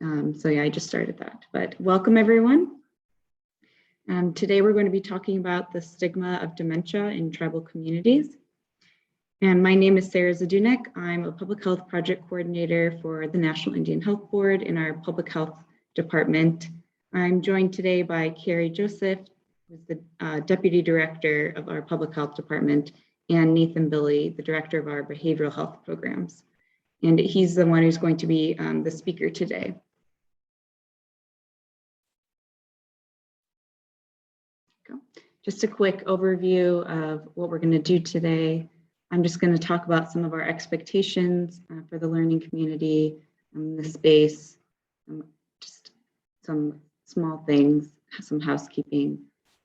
So yeah, I just started that, but welcome everyone. Today we're going to be talking about the stigma of dementia in tribal communities. And my name is Sarah Zadunek. I'm a public health project coordinator for the National Indian Health Board in our public health department. I'm joined today by Carrie Joseph, who's the deputy director of our public health department, and Nathan Billy, the director of our behavioral health programs. And he's the one who's going to be the speaker today. Just a quick overview of what we're going to do today. I'm just going to talk about some of our expectations for the learning community in the space, just some small things, some housekeeping.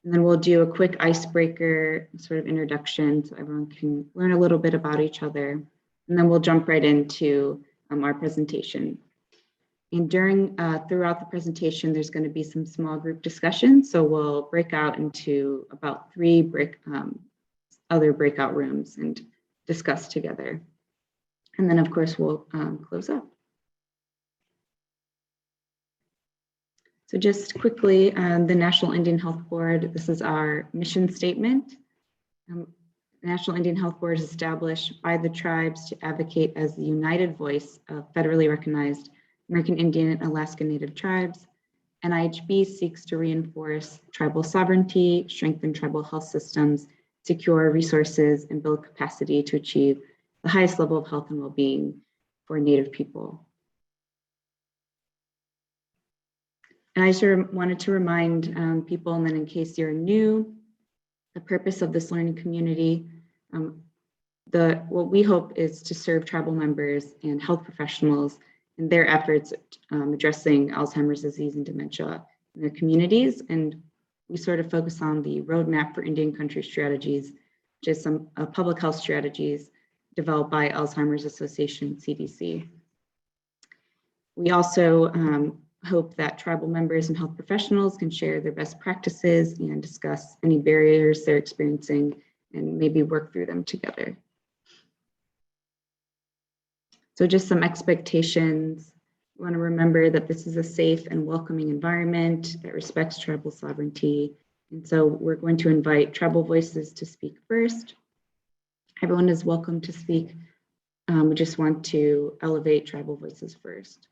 And then we'll do a quick icebreaker sort of introduction so everyone can learn a little bit about each other. And then we'll jump right into our presentation. And throughout the presentation, there's going to be some small group discussions. So we'll break out into about 3 other breakout rooms and discuss together. And then of course, we'll close up. So just quickly, the National Indian Health Board, this is our mission statement. The National Indian Health Board is established by the tribes to advocate as the united voice of federally recognized American Indian and Alaska Native tribes. NIHB seeks to reinforce tribal sovereignty, strengthen tribal health systems, secure resources, and build capacity to achieve the highest level of health and well-being for Native people. And I sort of wanted to remind people, and then in case you're new, the purpose of this learning community, what we hope is to serve tribal members and health professionals in their efforts addressing Alzheimer's disease and dementia in their communities. And we sort of focus on the roadmap for Indian country strategies, which is some public health strategies developed by Alzheimer's Association, CDC. We also hope that tribal members and health professionals can share their best practices and discuss any barriers they're experiencing and maybe work through them together. So just some expectations. We want to remember that this is a safe and welcoming environment that respects tribal sovereignty. And so we're going to invite tribal voices to speak first. Everyone is welcome to speak. We just want to elevate tribal voices first.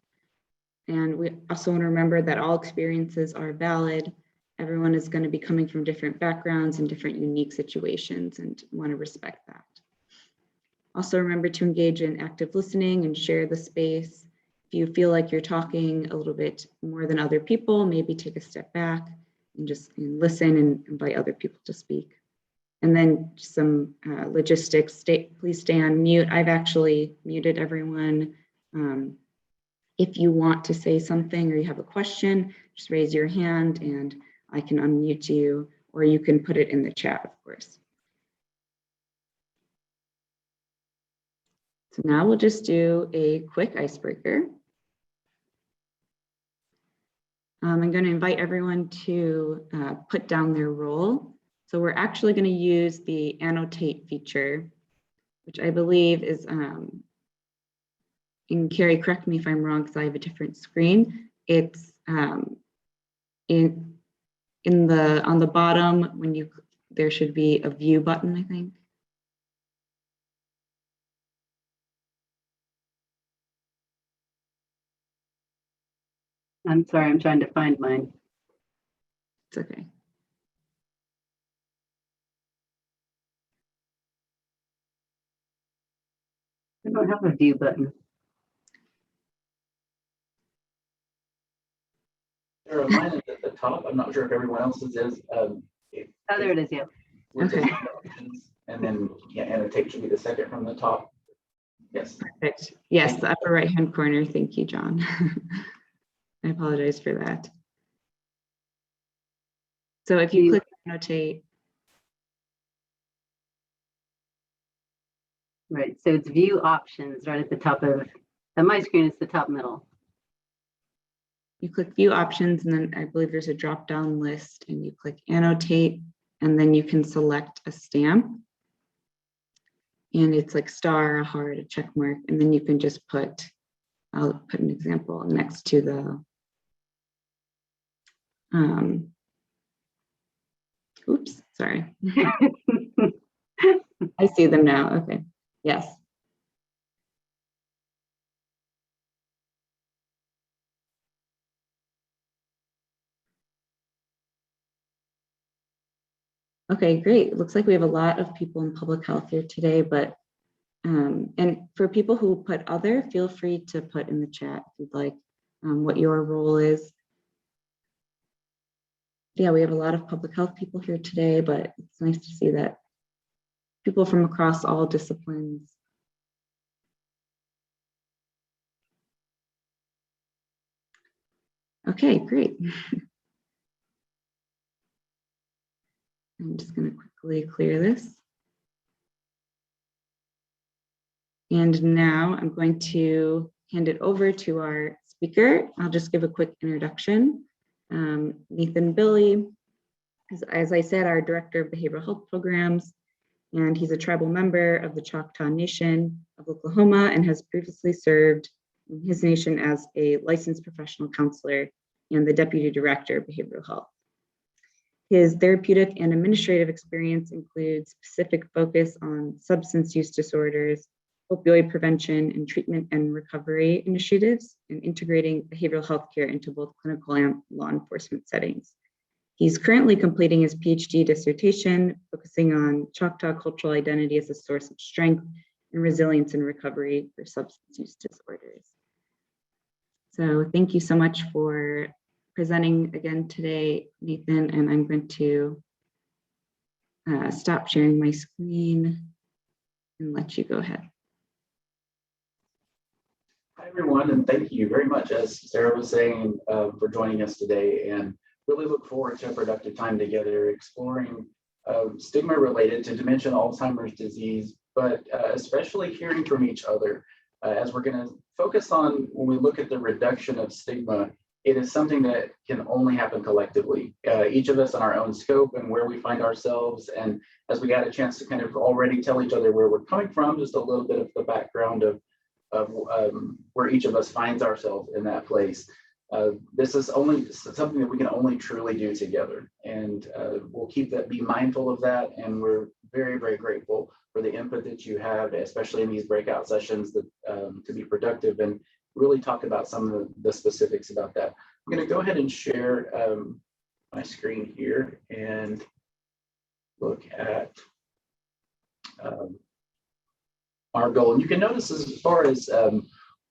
And we also want to remember that all experiences are valid. Everyone is going to be coming from different backgrounds and different unique situations, and want to respect that. Also remember to engage in active listening and share the space. If you feel like you're talking a little bit more than other people, maybe take a step back and just listen and invite other people to speak. And then some logistics, please stay on mute. I've actually muted everyone. If you want to say something or you have a question, just raise your hand and I can unmute you, or you can put it in the chat, of course. So now we'll just do a quick icebreaker. I'm going to invite everyone to put down their role. So we're actually going to use the annotate feature, which I believe is, and Carrie, correct me if I'm wrong because I have a different screen. It's on the bottom when there should be a view button, I think. I'm sorry, I'm trying to find mine. It's okay. I don't have a view button. Mine is at the top. I'm not sure if everyone else's is. Oh, there it is, yeah. Okay. And then annotate should be the second from the top. Yes. Perfect. Yes, the upper right-hand corner. Thank you, John. I apologize for that. So if you click annotate. Right, so it's view options right at the top of, on my screen, it's the top middle. You click view options, and then I believe there's a drop-down list, and you click annotate, and then you can select a stamp. And it's like star, a heart, a check mark, and then you can just put I'll put an example next to the, oops, sorry. I see them now. Okay. Yes. Okay, great. It looks like we have a lot of people in public health here today, but and for people who put other, feel free to put in the chat if you'd like what your role is. Yeah, we have a lot of public health people here today, but it's nice to see that people from across all disciplines. Okay, great. I'm just going to quickly clear this. And now I'm going to hand it over to our speaker. I'll just give a quick introduction. Nathan Billy is, as I said, our Director of Behavioral Health Programs, and he's a tribal member of the Choctaw Nation of Oklahoma and has previously served in his nation as a licensed professional counselor and the Deputy Director of Behavioral Health. His therapeutic and administrative experience includes specific focus on substance use disorders, opioid prevention and treatment and recovery initiatives, and integrating behavioral health care into both clinical and law enforcement settings. He's currently completing his PhD dissertation, focusing on Choctaw cultural identity as a source of strength and resilience in recovery for substance use disorders. So thank you so much for presenting again today, Nathan, and I'm going to stop sharing my screen and let you go ahead. Hi, everyone, and thank you very much, as Sarah was saying, for joining us today, and really look forward to a productive time together exploring stigma related to dementia and Alzheimer's disease, but especially hearing from each other as we're going to focus on, when we look at the reduction of stigma, it is something that can only happen collectively, each of us in our own scope and where we find ourselves. And as we got a chance to kind of already tell each other where we're coming from, just a little bit of the background of where each of us finds ourselves in that place. This is only something that we can only truly do together, and we'll be mindful of that. And we're very, very grateful for the input that you have, especially in these breakout sessions, that to be productive and really talk about some of the specifics about that. I'm going to go ahead and share my screen here and look at our goal. And you can notice, as far as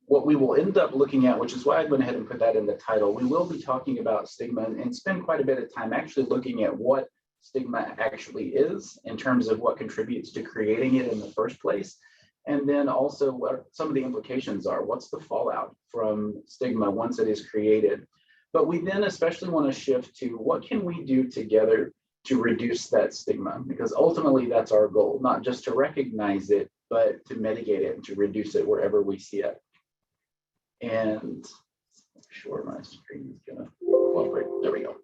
what we will end up looking at, which is why I went ahead and put that in the title, we will be talking about stigma and spend quite a bit of time actually looking at what stigma actually is in terms of what contributes to creating it in the first place. And then also what some of the implications are. What's the fallout from stigma once it is created? But we then especially want to shift to what can we do together to reduce that stigma? Because ultimately that's our goal, not just to recognize it, but to mitigate it and to reduce it wherever we see it. And I'm sure my screen is gonna cooperate. There we go.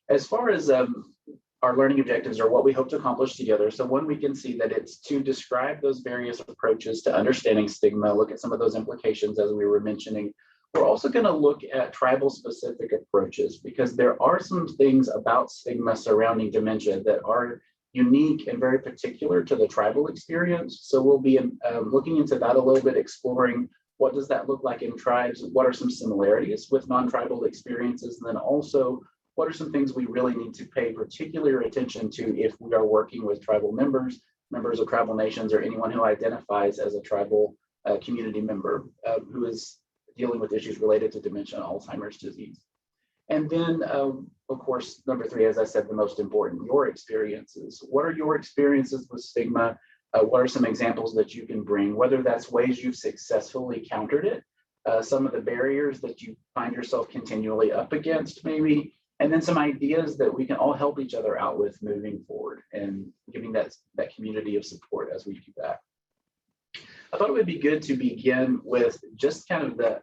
As far as our learning objectives are what we hope to accomplish together. So one, we can see that it's to describe those various approaches to understanding stigma, look at some of those implications as we were mentioning. We're also going to look at tribal specific approaches, because there are some things about stigma surrounding dementia that are unique and very particular to the tribal experience. So we'll be looking into that a little bit, exploring what does that look like in tribes, what are some similarities with non-tribal experiences, and then also what are some things we really need to pay particular attention to if we are working with tribal members of tribal nations, or anyone who identifies as a tribal community member who is dealing with issues related to dementia and Alzheimer's disease. And then, of course, number 3, as I said, the most important, your experiences. What are your experiences with stigma? What are some examples that you can bring, whether that's ways you've successfully countered it, some of the barriers that you find yourself continually up against maybe, and then some ideas that we can all help each other out with moving forward and giving that community of support as we do that. I thought it would be good to begin with just kind of the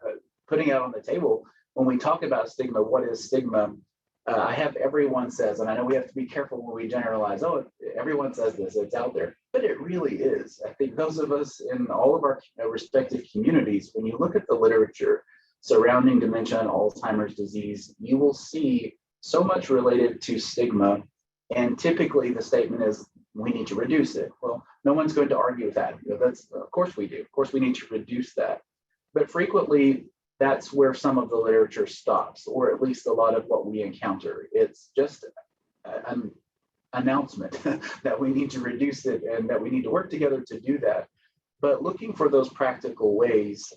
putting out on the table, when we talk about stigma, what is stigma? I have everyone says, and I know we have to be careful when we generalize, oh, everyone says this, it's out there, but it really is. I think those of us in all of our respective communities, when you look at the literature surrounding dementia and Alzheimer's disease, you will see so much related to stigma. And typically the statement is, we need to reduce it. Well, no one's going to argue with that. That's, of course we do. Of course we need to reduce that. But frequently, that's where some of the literature stops, or at least a lot of what we encounter. It's just an announcement that we need to reduce it and that we need to work together to do that. But looking for those practical ways,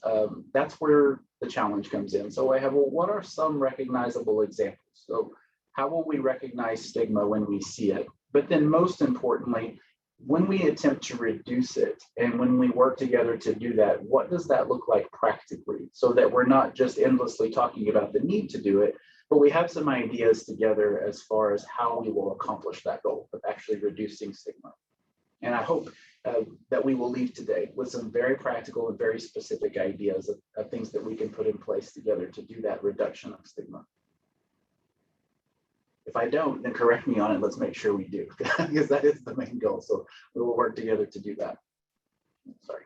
that's where the challenge comes in. So I have, well, what are some recognizable examples? So how will we recognize stigma when we see it? But then most importantly, when we attempt to reduce it and when we work together to do that, what does that look like practically? So that we're not just endlessly talking about the need to do it, but we have some ideas together as far as how we will accomplish that goal of actually reducing stigma. And I hope that we will leave today with some very practical and very specific ideas of things that we can put in place together to do that reduction of stigma. If I don't, then correct me on it. Let's make sure we do, because that is the main goal. So we will work together to do that. Sorry.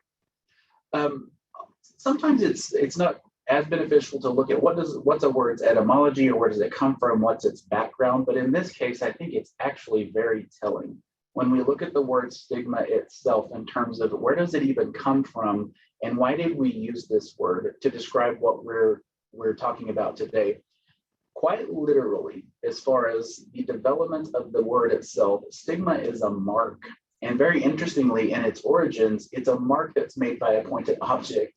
Sometimes it's not as beneficial to look at what's a word's etymology, or where does it come from, what's its background. But in this case, I think it's actually very telling. When we look at the word stigma itself in terms of where does it even come from, and why did we use this word to describe what we're talking about today? Quite literally, as far as the development of the word itself, stigma is a mark. And very interestingly, in its origins, it's a mark that's made by a pointed object.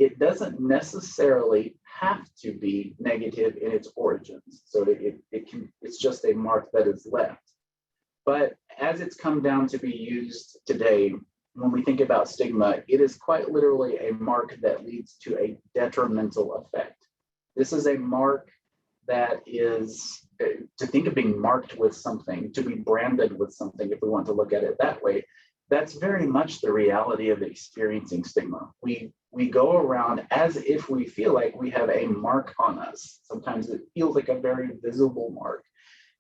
It doesn't necessarily have to be negative in its origins. So it's just a mark that is left. But as it's come down to be used today, when we think about stigma, it is quite literally a mark that leads to a detrimental effect. This is a mark that is, to think of being marked with something, to be branded with something, if we want to look at it that way, that's very much the reality of experiencing stigma. We go around as if we feel like we have a mark on us. Sometimes it feels like a very visible mark,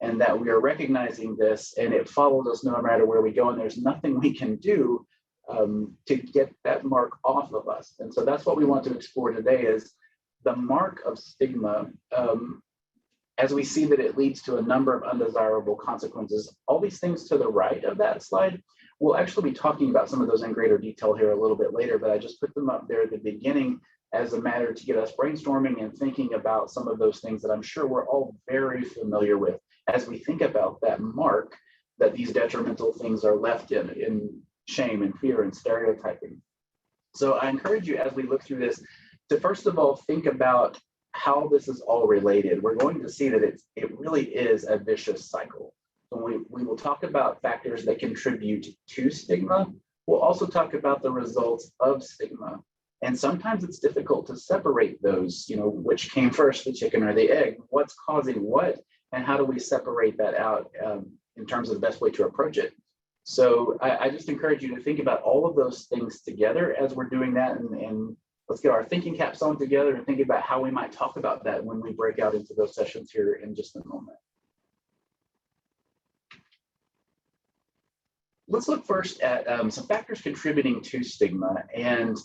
and that we are recognizing this, and it follows us no matter where we go, and there's nothing we can do to get that mark off of us. And so that's what we want to explore today, is the mark of stigma. As we see that it leads to a number of undesirable consequences. All these things to the right of that slide, we'll actually be talking about some of those in greater detail here a little bit later, but I just put them up there at the beginning as a matter to get us brainstorming and thinking about some of those things that I'm sure we're all very familiar with as we think about that mark that these detrimental things are left in shame and fear and stereotyping. So I encourage you, as we look through this, to first of all think about how this is all related. We're going to see that it really is a vicious cycle. So we will talk about factors that contribute to stigma. We'll also talk about the results of stigma. And sometimes it's difficult to separate those, which came first, the chicken or the egg, what's causing what, and how do we separate that out in terms of the best way to approach it. So I just encourage you to think about all of those things together as we're doing that, and let's get our thinking caps on together and think about how we might talk about that when we break out into those sessions here in just a moment. Let's look first at some factors contributing to stigma. And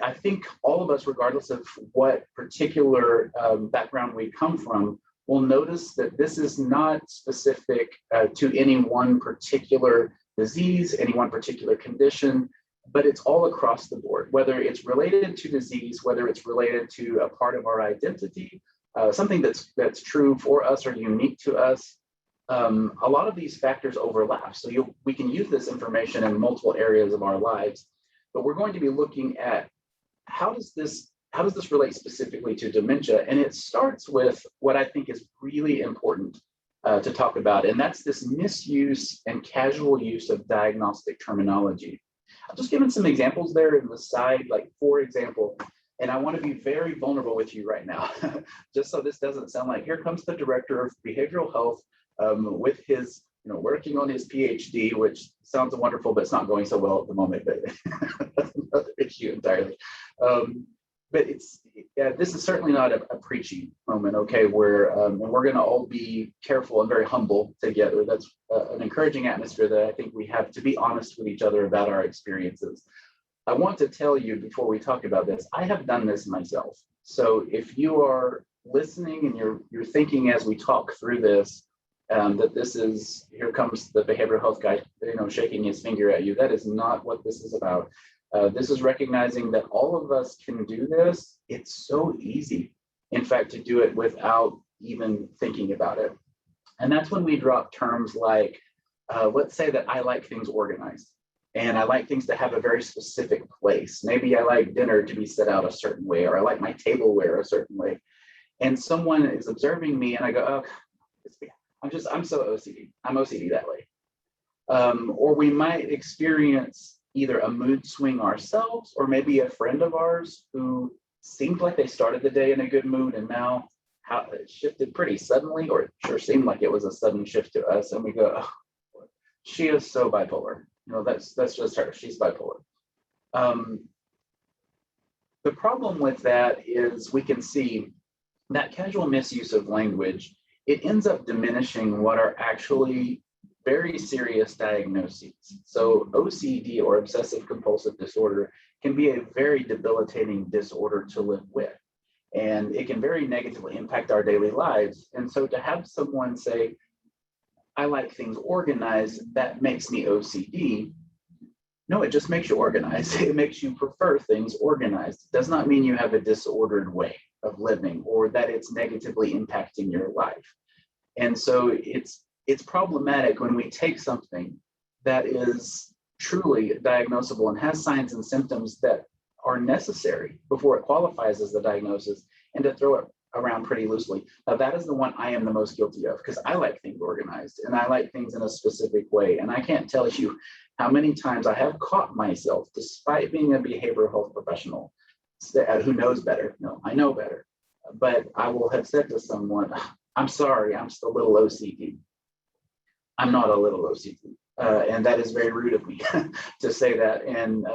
I think all of us, regardless of what particular background we come from, will notice that this is not specific to any one particular disease, any one particular condition, but it's all across the board, whether it's related to disease, whether it's related to a part of our identity, something that's true for us or unique to us. A lot of these factors overlap. So we can use this information in multiple areas of our lives, but we're going to be looking at how does this relate specifically to dementia? And it starts with what I think is really important to talk about, and that's this misuse and casual use of diagnostic terminology. I've just given some examples there in the side, like for example, and I want to be very vulnerable with you right now, just so this doesn't sound like here comes the director of behavioral health with his, working on his PhD, which sounds wonderful, but it's not going so well at the moment, but that's another issue entirely. But yeah, this is certainly not a preachy moment, okay, where and we're going to all be careful and very humble together. That's an encouraging atmosphere that I think we have to be honest with each other about our experiences. I want to tell you before we talk about this, I have done this myself. So if you are listening and you're thinking as we talk through this, that this is, here comes the behavioral health guy, shaking his finger at you. That is not what this is about. This is recognizing that all of us can do this. It's so easy, in fact, to do it without even thinking about it. And that's when we drop terms like, let's say that I like things organized. And I like things to have a very specific place. Maybe I like dinner to be set out a certain way, or I like my tableware a certain way. And someone is observing me and I go, oh, I'm so OCD. I'm OCD that way. Or we might experience either a mood swing ourselves, or maybe a friend of ours who seemed like they started the day in a good mood and now it shifted pretty suddenly, or it sure seemed like it was a sudden shift to us. And we go, oh, she is so bipolar. That's just her. She's bipolar. The problem with that is we can see that casual misuse of language, it ends up diminishing what are actually very serious diagnoses. So OCD, or obsessive compulsive disorder, can be a very debilitating disorder to live with. And it can very negatively impact our daily lives. And so to have someone say, I like things organized, that makes me OCD. No, it just makes you organized. It makes you prefer things organized. It does not mean you have a disordered way of living or that it's negatively impacting your life. And so it's problematic when we take something that is truly diagnosable and has signs and symptoms that are necessary before it qualifies as the diagnosis, and to throw it around pretty loosely. Now, that is the one I am the most guilty of, because I like things organized and I like things in a specific way. And I can't tell you how many times I have caught myself, despite being a behavioral health professional who knows better. No, I know better. But I will have said to someone, I'm sorry, I'm just a little OCD. I'm not a little OCD. And that is very rude of me to say that. And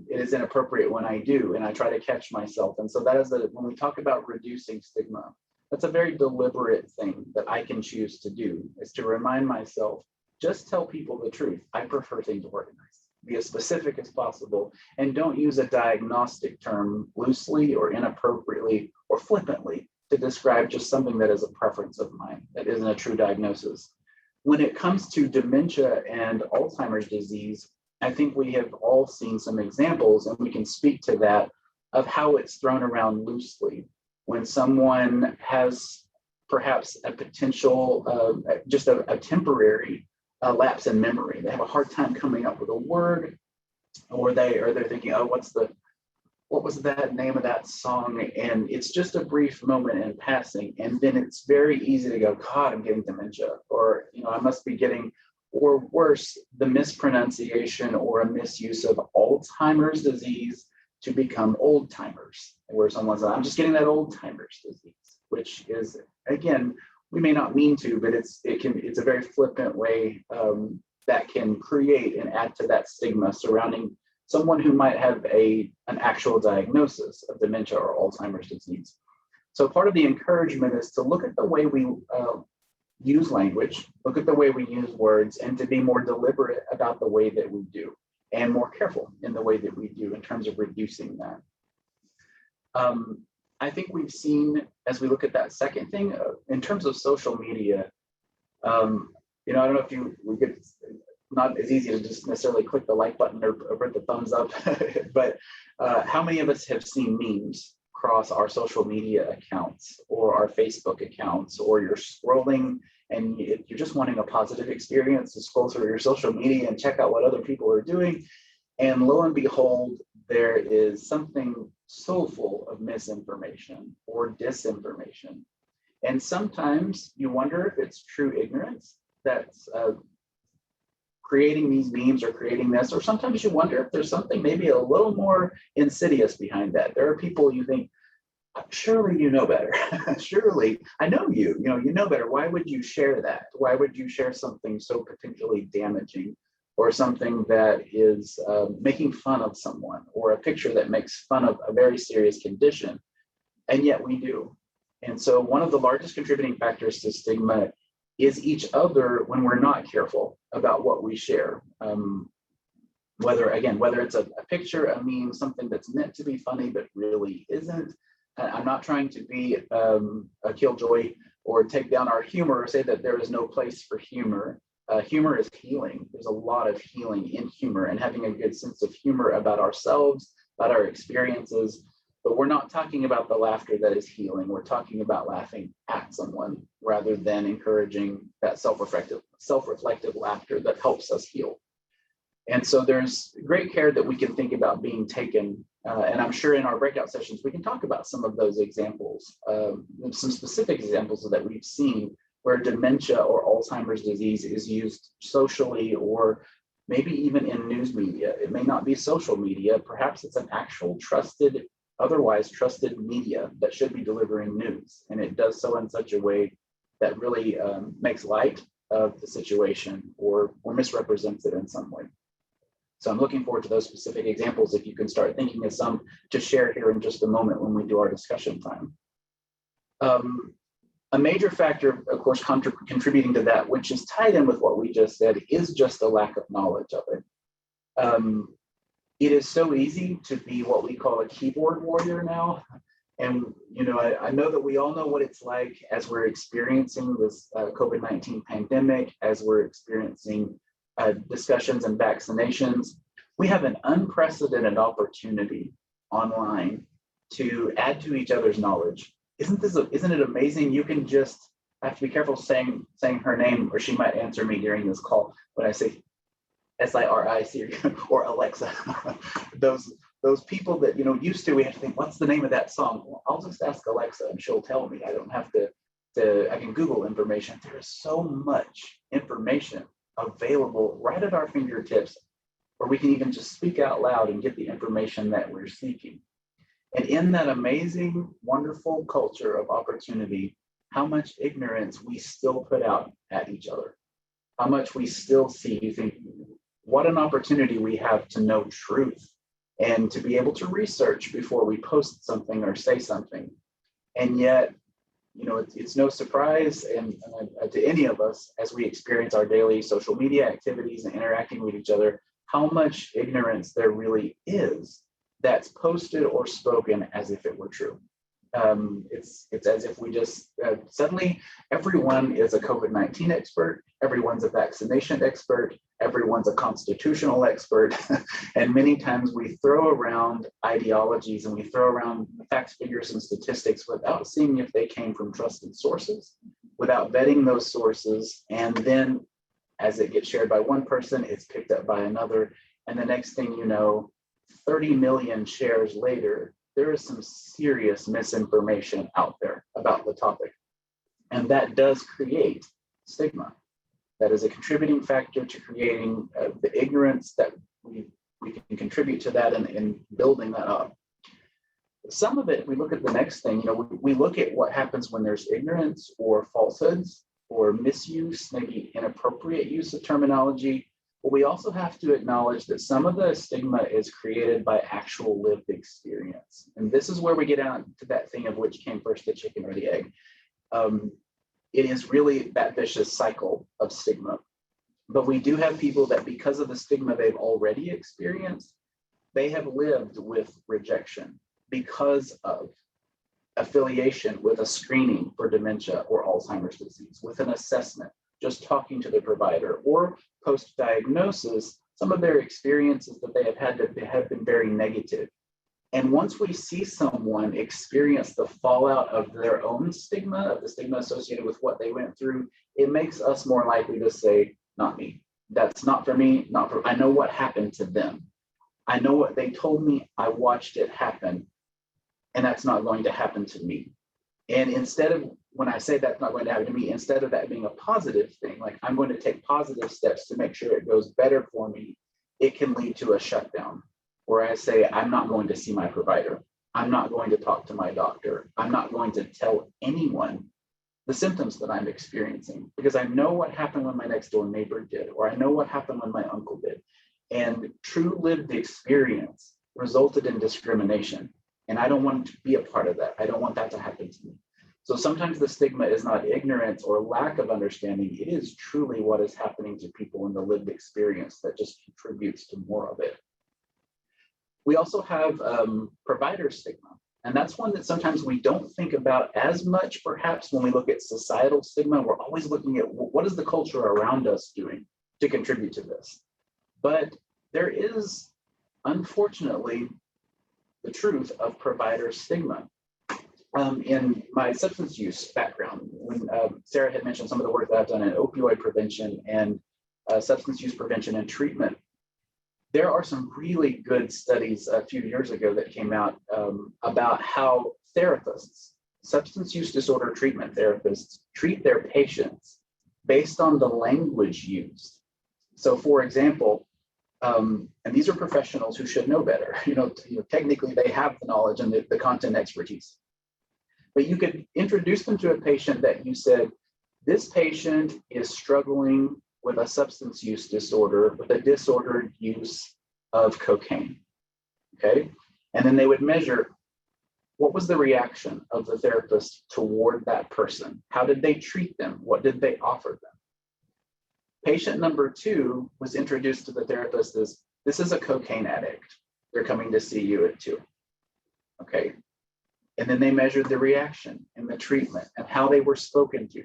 it is inappropriate when I do, and I try to catch myself. And so that is when we talk about reducing stigma, that's a very deliberate thing that I can choose to do, is to remind myself, just tell people the truth. I prefer things organized. Be as specific as possible, and don't use a diagnostic term loosely or inappropriately or flippantly to describe just something that is a preference of mine, that isn't a true diagnosis. When it comes to dementia and Alzheimer's disease, I think we have all seen some examples, and we can speak to that, of how it's thrown around loosely. When someone has perhaps a potential, just a temporary lapse in memory, they have a hard time coming up with a word, or they're thinking, oh, what was that name of that song? And it's just a brief moment in passing. And then it's very easy to go, God, I'm getting dementia, or, I must be getting, or worse, the mispronunciation or a misuse of Alzheimer's disease to become old timers, where someone's like, I'm just getting that old timers disease, which is, again, we may not mean to, but it's a very flippant way that can create and add to that stigma surrounding someone who might have an actual diagnosis of dementia or Alzheimer's disease. So part of the encouragement is to look at the way we use language, look at the way we use words, and to be more deliberate about the way that we do, and more careful in the way that we do in terms of reducing that. I think we've seen, as we look at that second thing, in terms of social media, I don't know if we get, not as easy to just necessarily click the like button or put the thumbs up, but how many of us have seen memes across our social media accounts or our Facebook accounts, or you're scrolling and you're just wanting a positive experience to scroll through your social media and check out what other people are doing. And lo and behold, there is something so full of misinformation or disinformation. And sometimes you wonder if it's true ignorance that's creating these memes or creating this, or sometimes you wonder if there's something maybe a little more insidious behind that. There are people you think, surely you know better. Surely, I know you know better. Why would you share that? Why would you share something so potentially damaging, or something that is making fun of someone, or a picture that makes fun of a very serious condition? And yet we do. And so one of the largest contributing factors to stigma is each other when we're not careful about what we share. Whether it's a picture, a meme, something that's meant to be funny but really isn't. I'm not trying to be a killjoy or take down our humor or say that there is no place for humor. Humor is healing. There's a lot of healing in humor and having a good sense of humor about ourselves, about our experiences. But we're not talking about the laughter that is healing. We're talking about laughing at someone rather than encouraging that self-reflective laughter that helps us heal. And so there's great care that we can think about being taken. And I'm sure in our breakout sessions, we can talk about some of those examples, some specific examples that we've seen where dementia or Alzheimer's disease is used socially or maybe even in news media. It may not be social media. Perhaps it's an actual otherwise trusted media that should be delivering news. And it does so in such a way that really makes light of the situation or misrepresents it in some way. So I'm looking forward to those specific examples if you can start thinking of some to share here in just a moment when we do our discussion time. A major factor, of course, contributing to that, which is tied in with what we just said, is just a lack of knowledge of it. It is so easy to be what we call a keyboard warrior now. And, I know that we all know what it's like as we're experiencing this COVID-19 pandemic, as we're experiencing discussions and vaccinations. We have an unprecedented opportunity online to add to each other's knowledge. Isn't it amazing? You can just, I have to be careful saying her name or she might answer me during this call when I say SIRI Siri or Alexa. those people that used to, we have to think, what's the name of that song? Well, I'll just ask Alexa and she'll tell me. I don't have to I can Google information. There is so much information available right at our fingertips, where we can even just speak out loud and get the information that we're seeking. And in that amazing, wonderful culture of opportunity, how much ignorance we still put out at each other, how much we still see. You think, what an opportunity we have to know truth and to be able to research before we post something or say something. And yet, it's no surprise and to any of us as we experience our daily social media activities and interacting with each other, how much ignorance there really is that's posted or spoken as if it were true. It's as if we just suddenly everyone is a COVID-19 expert, everyone's a vaccination expert, everyone's a constitutional expert, and many times we throw around ideologies and we throw around facts, figures, and statistics without seeing if they came from trusted sources, without vetting those sources, and then as it gets shared by one person, it's picked up by another, and the next thing you know, 30 million shares later, there is some serious misinformation out there about the topic. And that does create stigma. That is a contributing factor to creating the ignorance that we can contribute to that and building that up. Some of it, we look at the next thing, we look at what happens when there's ignorance or falsehoods or misuse, maybe inappropriate use of terminology. But we also have to acknowledge that some of the stigma is created by actual lived experience. And this is where we get out to that thing of which came first, the chicken or the egg. It is really that vicious cycle of stigma. But we do have people that because of the stigma they've already experienced, they have lived with rejection because of affiliation with a screening for dementia or Alzheimer's disease, with an assessment, just talking to the provider, or post-diagnosis, some of their experiences that they have had have been very negative. And once we see someone experience the fallout of their own stigma, of the stigma associated with what they went through, it makes us more likely to say, not me. That's not for me, I know what happened to them. I know what they told me, I watched it happen, and that's not going to happen to me. And instead of, when I say that's not going to happen to me, instead of that being a positive thing, like I'm going to take positive steps to make sure it goes better for me, it can lead to a shutdown where I say, I'm not going to see my provider. I'm not going to talk to my doctor. I'm not going to tell anyone the symptoms that I'm experiencing because I know what happened when my next door neighbor did, or I know what happened when my uncle did. And true lived experience resulted in discrimination. And I don't want to be a part of that. I don't want that to happen to me. So sometimes the stigma is not ignorance or lack of understanding. It is truly what is happening to people in the lived experience that just contributes to more of it. We also have provider stigma. And that's one that sometimes we don't think about as much, perhaps, when we look at societal stigma. We're always looking at what is the culture around us doing to contribute to this. But there is, unfortunately, the truth of provider stigma. In my substance use background, when Sarah had mentioned some of the work that I've done in opioid prevention and substance use prevention and treatment, there are some really good studies a few years ago that came out about how therapists, substance use disorder treatment therapists, treat their patients based on the language used. So, for example, and these are professionals who should know better. Technically, they have the knowledge and the content expertise. But you could introduce them to a patient that you said, this patient is struggling with a substance use disorder, with a disordered use of cocaine, okay? And then they would measure, what was the reaction of the therapist toward that person? How did they treat them? What did they offer them? Patient number 2 was introduced to the therapist as, this is a cocaine addict. They're coming to see you at 2, okay? And then they measured the reaction and the treatment and how they were spoken to.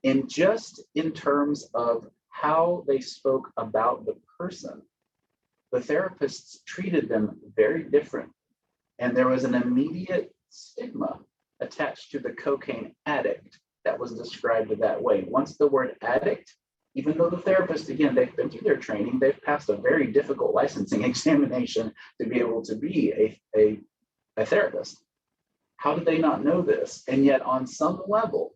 And just in terms of how they spoke about the person, the therapists treated them very different. And there was an immediate stigma attached to the cocaine addict that was described that way. Once the word addict, even though the therapist, again, they've been through their training, they've passed a very difficult licensing examination to be able to be a therapist. How did they not know this? And yet on some level,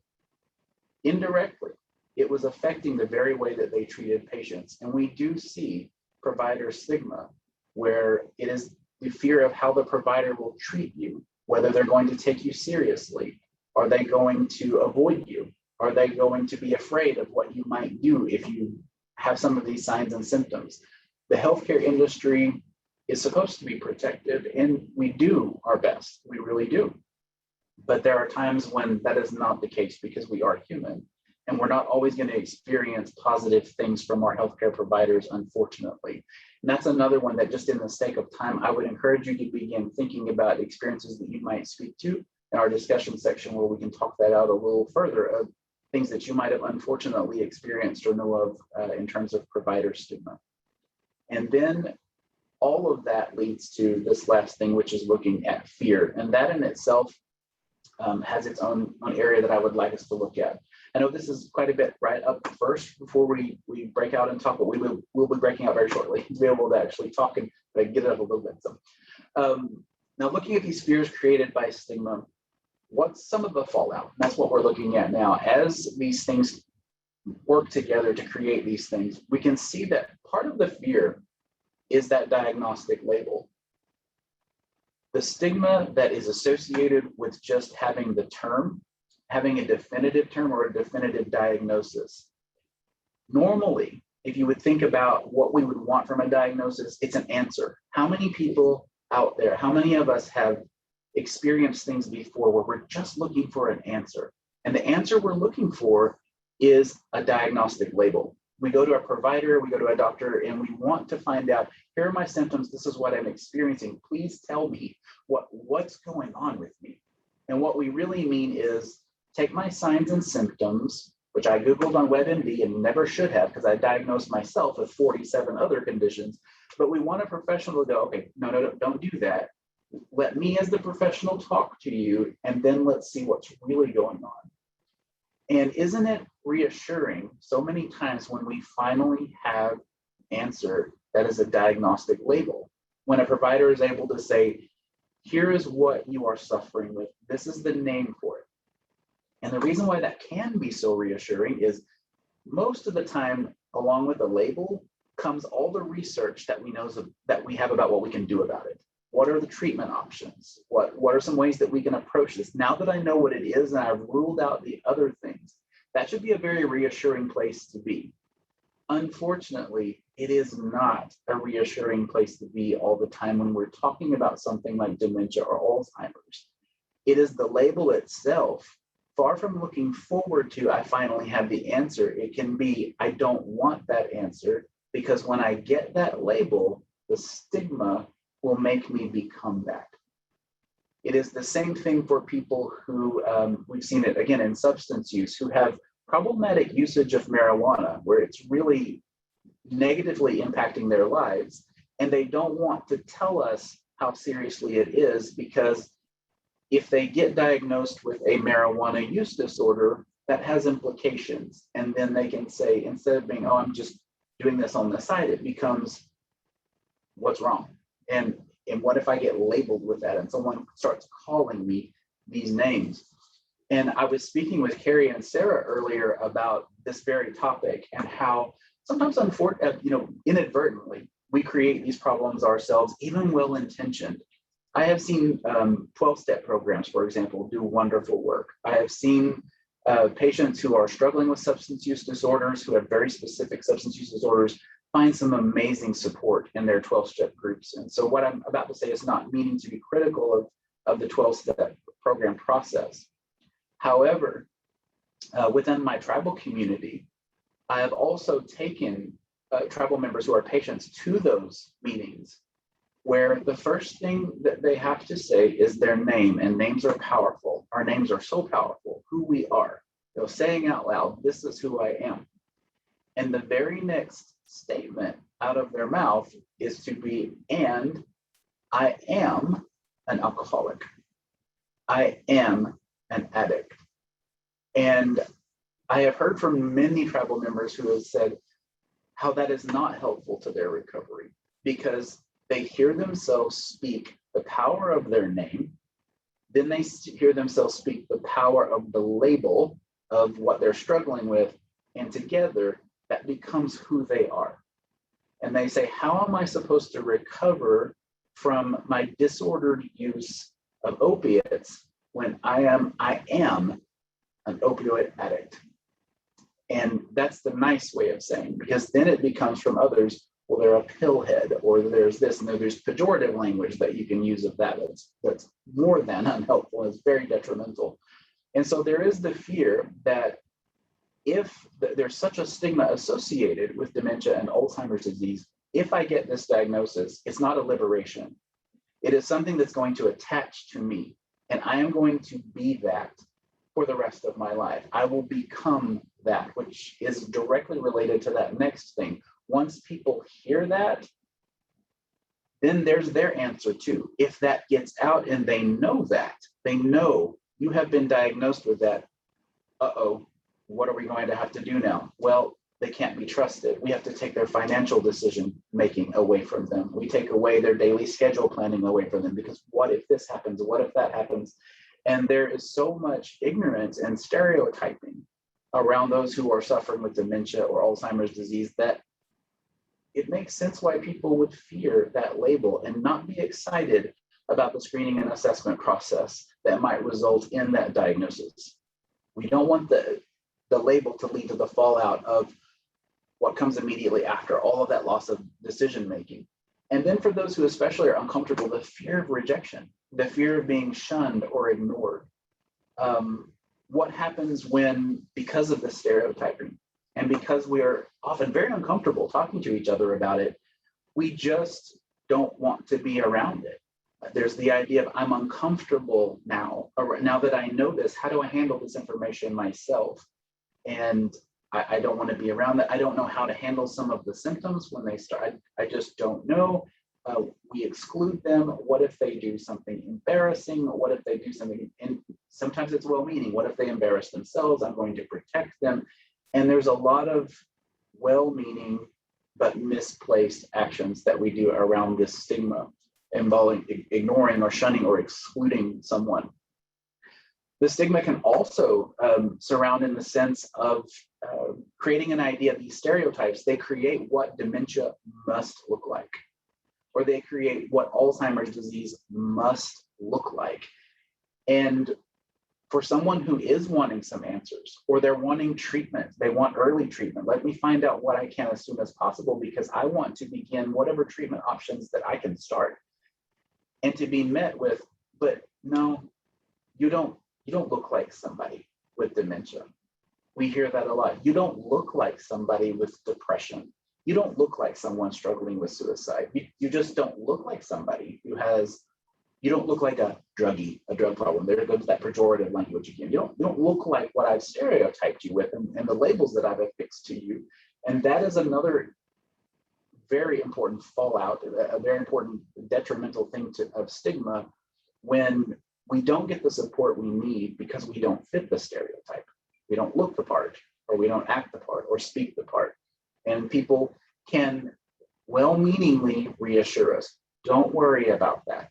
indirectly, it was affecting the very way that they treated patients. And we do see provider stigma, where it is the fear of how the provider will treat you, whether they're going to take you seriously. Are they going to avoid you? Are they going to be afraid of what you might do if you have some of these signs and symptoms? The healthcare industry is supposed to be protective, and we do our best. We really do. But there are times when that is not the case because we are human, and we're not always going to experience positive things from our healthcare providers, unfortunately. And that's another one that, just in the sake of time, I would encourage you to begin thinking about experiences that you might speak to in our discussion section, where we can talk that out a little further of things that you might have unfortunately experienced or know of in terms of provider stigma. And then all of that leads to this last thing, which is looking at fear. And that in itself has its own area that I would like us to look at. I know this is quite a bit right up first before we break out and talk, but we'll be breaking out very shortly to be able to actually talk and get it up a little bit. So now, looking at these fears created by stigma, what's some of the fallout? That's what we're looking at now. As these things work together to create these things, we can see that part of the fear is that diagnostic label. The stigma that is associated with just having the term, having a definitive term or a definitive diagnosis. Normally, if you would think about what we would want from a diagnosis, it's an answer. How many people out there, how many of us have experienced things before where we're just looking for an answer? And the answer we're looking for is a diagnostic label. We go to a provider, we go to a doctor, and we want to find out, here are my symptoms, this is what I'm experiencing. Please tell me what's going on with me. And what we really mean is, take my signs and symptoms, which I Googled on WebMD and never should have because I diagnosed myself with 47 other conditions. But we want a professional to go, okay, no, don't do that. Let me as the professional talk to you, and then let's see what's really going on. And isn't it reassuring so many times when we finally have an answer that is a diagnostic label, when a provider is able to say, here is what you are suffering with, this is the name for it. And the reason why that can be so reassuring is most of the time, along with the label, comes all the research that we have about what we can do about it. What are the treatment options? What are some ways that we can approach this? Now that I know what it is and I've ruled out the other things, that should be a very reassuring place to be. Unfortunately, it is not a reassuring place to be all the time when we're talking about something like dementia or Alzheimer's. It is the label itself. Far from looking forward to, I finally have the answer, it can be, I don't want that answer, because when I get that label, the stigma will make me become that. It is the same thing for people who, we've seen it again in substance use, who have problematic usage of marijuana, where it's really negatively impacting their lives, and they don't want to tell us how seriously it is, because if they get diagnosed with a marijuana use disorder, that has implications. And then they can say, instead of being, oh, I'm just doing this on the side, it becomes, what's wrong? And what if I get labeled with that and someone starts calling me these names? And I was speaking with Carrie and Sarah earlier about this very topic, and how sometimes, inadvertently, we create these problems ourselves, even well-intentioned. I have seen 12-step programs, for example, do wonderful work. I have seen patients who are struggling with substance use disorders, who have very specific substance use disorders, find some amazing support in their 12-step groups. And so what I'm about to say is not meaning to be critical of the 12-step program process. However, within my tribal community, I have also taken tribal members who are patients to those meetings, where the first thing that they have to say is their name, and names are powerful. Our names are so powerful, who we are. They're saying out loud, this is who I am. And the very next statement out of their mouth is to be, and I am an alcoholic. I am an addict. And I have heard from many tribal members who have said how that is not helpful to their recovery, because they hear themselves speak the power of their name, then they hear themselves speak the power of the label of what they're struggling with, and together that becomes who they are. And they say, how am I supposed to recover from my disordered use of opiates when I am an opioid addict? And that's the nice way of saying, because then it becomes from others, well, they're a pillhead, or there's this, and there's pejorative language that you can use of that. That's more than unhelpful. It's very detrimental. And so there is the fear that if there's such a stigma associated with dementia and Alzheimer's disease, if I get this diagnosis, it's not a liberation. It is something that's going to attach to me, and I am going to be that for the rest of my life. I will become that, which is directly related to that next thing. Once people hear that, then there's their answer too. If that gets out and they know you have been diagnosed with that, what are we going to have to do now? Well, they can't be trusted. We have to take their financial decision making away from them. We take away their daily schedule planning away from them, because what if this happens? What if that happens? And there is so much ignorance and stereotyping around those who are suffering with dementia or Alzheimer's disease that it makes sense why people would fear that label and not be excited about the screening and assessment process that might result in that diagnosis. We don't want the label to lead to the fallout of what comes immediately after, all of that loss of decision making. And then for those who especially are uncomfortable, the fear of rejection, the fear of being shunned or ignored. What happens when, because of the stereotyping, and because we are often very uncomfortable talking to each other about it, we just don't want to be around it. There's the idea of, I'm uncomfortable now. Now that I know this, how do I handle this information myself? And I don't want to be around that. I don't know how to handle some of the symptoms when they start. I just don't know. We exclude them. What if they do something embarrassing? What if they do something, and sometimes it's well-meaning. What if they embarrass themselves? I'm going to protect them. And there's a lot of well-meaning but misplaced actions that we do around this stigma involving ignoring or shunning or excluding someone. The stigma can also surround in the sense of creating an idea. These stereotypes, they create what dementia must look like, or they create what Alzheimer's disease must look like. And For someone who is wanting some answers, or they're wanting treatment, they want early treatment, let me find out what I can as soon as possible because I want to begin whatever treatment options that I can start. And to be met with, but no, you don't look like somebody with dementia. We hear that a lot. You don't look like somebody with depression. You don't look like someone struggling with suicide. You just don't look like somebody who has, you don't look like a druggie, a drug problem. There goes that pejorative language again. You don't look like what I've stereotyped you with and the labels that I've affixed to you. And that is another very important fallout, a very important detrimental thing of stigma when we don't get the support we need because we don't fit the stereotype. We don't look the part, or we don't act the part, or speak the part. And people can well-meaningly reassure us, don't worry about that.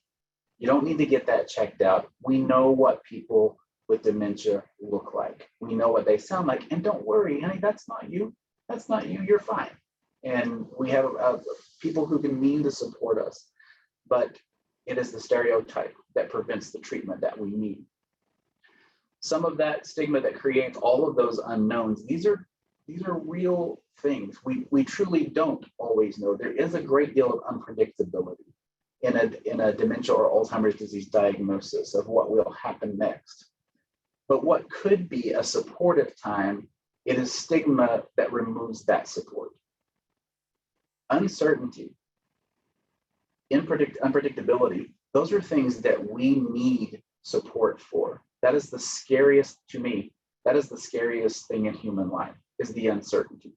You don't need to get that checked out. We know what people with dementia look like. We know what they sound like. And don't worry, honey, that's not you. That's not you. You're fine. And we have people who can mean to support us, but it is the stereotype that prevents the treatment that we need. Some of that stigma that creates all of those unknowns, these are real things. We truly don't always know. There is a great deal of unpredictability in a dementia or Alzheimer's disease diagnosis of what will happen next. But what could be a supportive time, it is stigma that removes that support. Uncertainty, unpredictability, those are things that we need support for. That is the scariest, to me, that is the scariest thing in human life, is the uncertainty.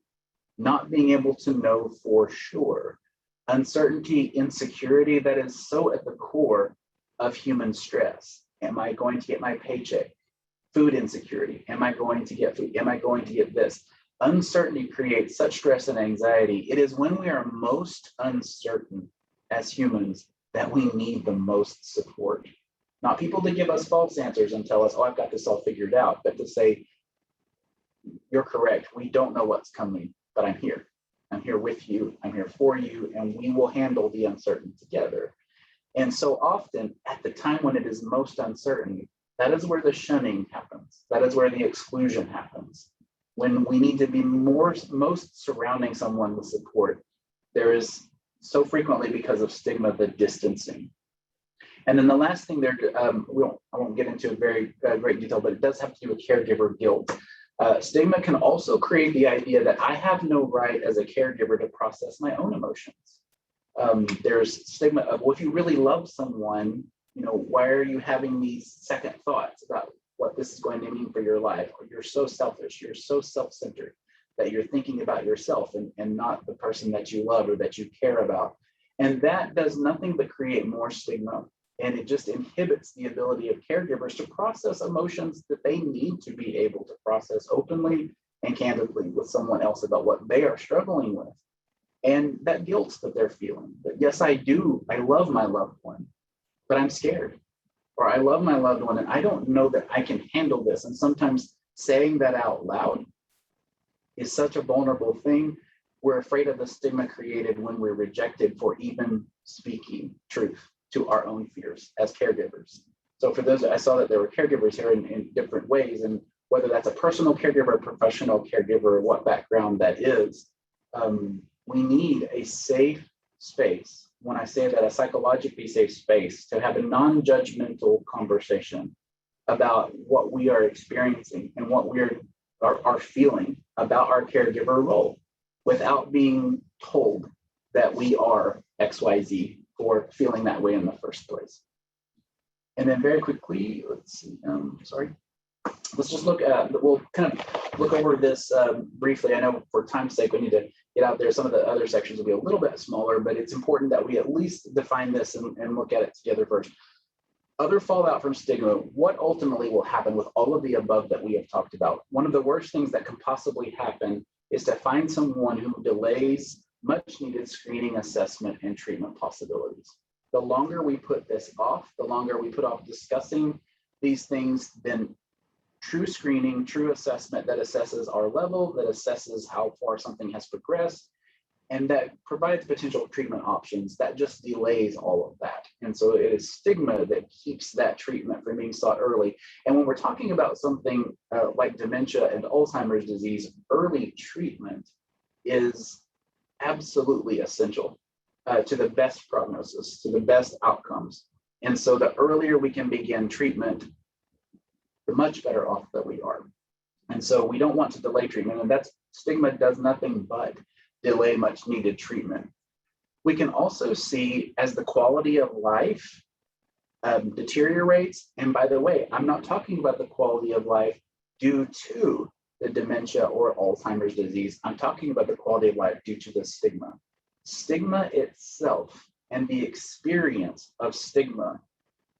Not being able to know for sure. Uncertainty, insecurity, that is so at the core of human stress. Am I going to get my paycheck? Food insecurity. Am I going to get food? Am I going to get this? Uncertainty creates such stress and anxiety. It is when we are most uncertain as humans that we need the most support. Not people to give us false answers and tell us, oh, I've got this all figured out, but to say, you're correct. We don't know what's coming, but I'm here. I'm here with you. I'm here for you, and we will handle the uncertain together. And so often at the time when it is most uncertain, that is where the shunning happens. That is where the exclusion happens. When we need to be most surrounding someone with support, there is so frequently, because of stigma, the distancing. And then the last thing there, I won't get into very great detail, but it does have to do with caregiver guilt. Stigma can also create the idea that I have no right as a caregiver to process my own emotions. There's stigma of, well, if you really love someone, why are you having these second thoughts about what this is going to mean for your life? Or you're so selfish, you're so self-centered that you're thinking about yourself and not the person that you love or that you care about. And that does nothing but create more stigma. And it just inhibits the ability of caregivers to process emotions that they need to be able to process openly and candidly with someone else about what they are struggling with. And that guilt that they're feeling, that yes, I love my loved one, but I'm scared. Or I love my loved one and I don't know that I can handle this. And sometimes saying that out loud is such a vulnerable thing. We're afraid of the stigma created when we're rejected for even speaking truth to our own fears as caregivers. So for those, I saw that there were caregivers here in different ways, and whether that's a personal caregiver, a professional caregiver, what background that is, we need a safe space. When I say that, a psychologically safe space to have a non-judgmental conversation about what we are experiencing and what we are feeling about our caregiver role without being told that we are XYZ for feeling that way in the first place. And then very quickly, let's see, let's just we'll kind of look over this briefly. I know for time's sake, we need to get out there. Some of the other sections will be a little bit smaller, but it's important that we at least define this and look at it together first. Other fallout from stigma, what ultimately will happen with all of the above that we have talked about? One of the worst things that can possibly happen is to find someone who delays much needed screening, assessment, and treatment possibilities. The longer we put this off, the longer we put off discussing these things, then true screening, true assessment that assesses our level, that assesses how far something has progressed, and that provides potential treatment options that just delays all of that. And so it is stigma that keeps that treatment from being sought early. And when we're talking about something like dementia and Alzheimer's disease, early treatment is absolutely essential to the best prognosis, to the best outcomes. And so the earlier we can begin treatment, the much better off that we are. And so we don't want to delay treatment, and that's stigma does nothing but delay much needed treatment. We can also see as the quality of life deteriorates, and by the way, I'm not talking about the quality of life due to the dementia or Alzheimer's disease. I'm talking about the quality of life due to the stigma. Stigma itself and the experience of stigma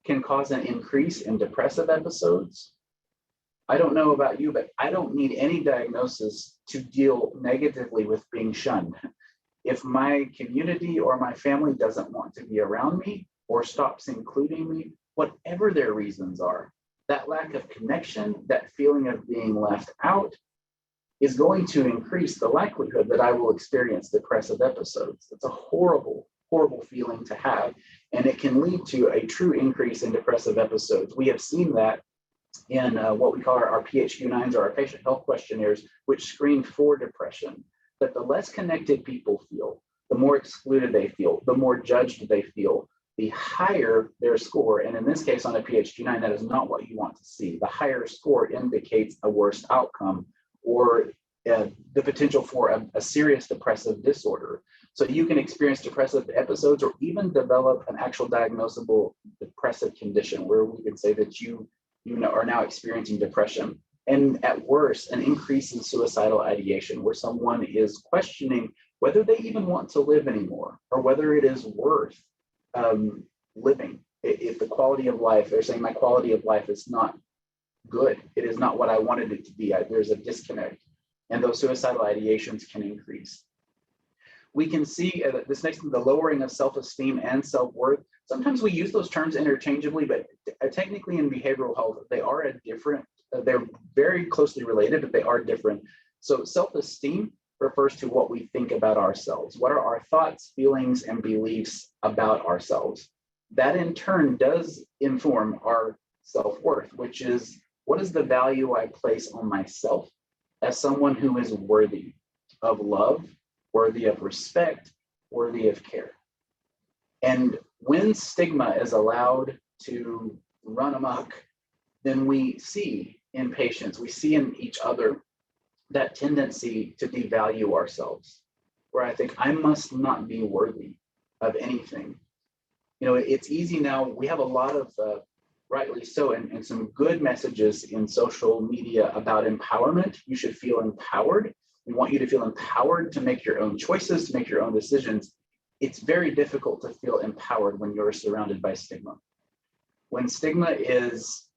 can cause an increase in depressive episodes. I don't know about you, but I don't need any diagnosis to deal negatively with being shunned. If my community or my family doesn't want to be around me or stops including me, whatever their reasons are, that lack of connection, that feeling of being left out is going to increase the likelihood that I will experience depressive episodes. It's a horrible, horrible feeling to have, and it can lead to a true increase in depressive episodes. We have seen that in what we call our PHQ-9s or our patient health questionnaires, which screen for depression, that the less connected people feel, the more excluded they feel, the more judged they feel, the higher their score. And in this case, on a PHQ-9, that is not what you want to see. The higher score indicates a worse outcome or the potential for a serious depressive disorder. So you can experience depressive episodes or even develop an actual diagnosable depressive condition where we can say that you are now experiencing depression. And at worst, an increase in suicidal ideation where someone is questioning whether they even want to live anymore or whether it is worth living. If the quality of life, they're saying my quality of life is not good. It is not what I wanted it to be. There's a disconnect. And those suicidal ideations can increase. We can see this next thing, the lowering of self-esteem and self-worth. Sometimes we use those terms interchangeably, but technically in behavioral health, they are they're very closely related, but they are different. So self-esteem refers to what we think about ourselves. What are our thoughts, feelings, and beliefs about ourselves? That in turn does inform our self-worth, which is what is the value I place on myself as someone who is worthy of love, worthy of respect, worthy of care. And when stigma is allowed to run amok, then we see in patients, we see in each other that tendency to devalue ourselves, where I think I must not be worthy of anything. You know, it's easy now. We have a lot of, rightly so, and some good messages in social media about empowerment. You should feel empowered. We want you to feel empowered to make your own choices, to make your own decisions. It's very difficult to feel empowered when you're surrounded by stigma. When stigma is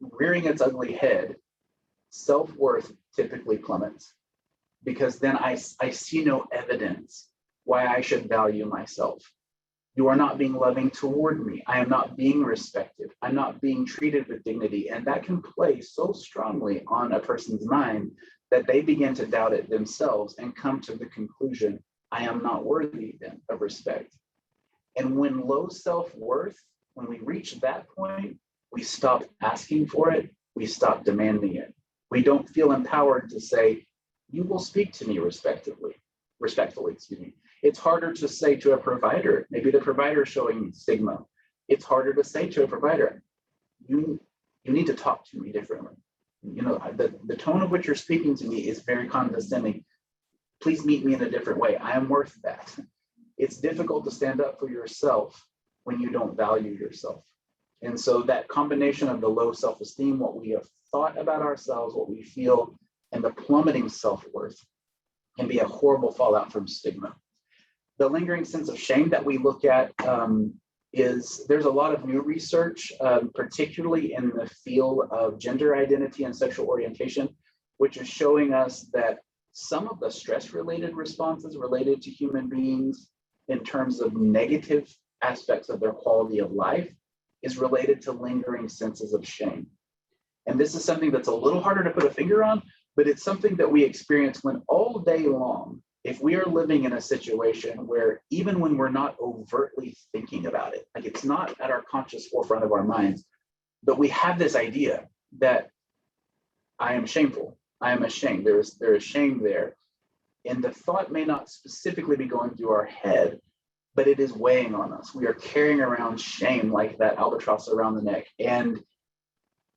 rearing its ugly head, self-worth typically plummets, because then I see no evidence why I should value myself. You are not being loving toward me. I am not being respected. I'm not being treated with dignity. And that can play so strongly on a person's mind that they begin to doubt it themselves and come to the conclusion, I am not worthy then of respect. And when low self-worth, when we reach that point, we stop asking for it, we stop demanding it. We don't feel empowered to say, you will speak to me respectfully, excuse me. It's harder to say to a provider, maybe the provider is showing stigma. It's harder to say to a provider, you need to talk to me differently. You know, the tone of which you're speaking to me is very condescending. Please meet me in a different way. I am worth that. It's difficult to stand up for yourself when you don't value yourself. And so that combination of the low self-esteem, what we have thought about ourselves, what we feel, and the plummeting self-worth can be a horrible fallout from stigma. The lingering sense of shame that we look at there's a lot of new research, particularly in the field of gender identity and sexual orientation, which is showing us that some of the stress-related responses related to human beings in terms of negative aspects of their quality of life is related to lingering senses of shame. And this is something that's a little harder to put a finger on, but it's something that we experience when all day long, if we are living in a situation where even when we're not overtly thinking about it, like it's not at our conscious forefront of our minds, but we have this idea that I am shameful, I am ashamed, there is shame there. And the thought may not specifically be going through our head, but it is weighing on us. We are carrying around shame like that albatross around the neck. And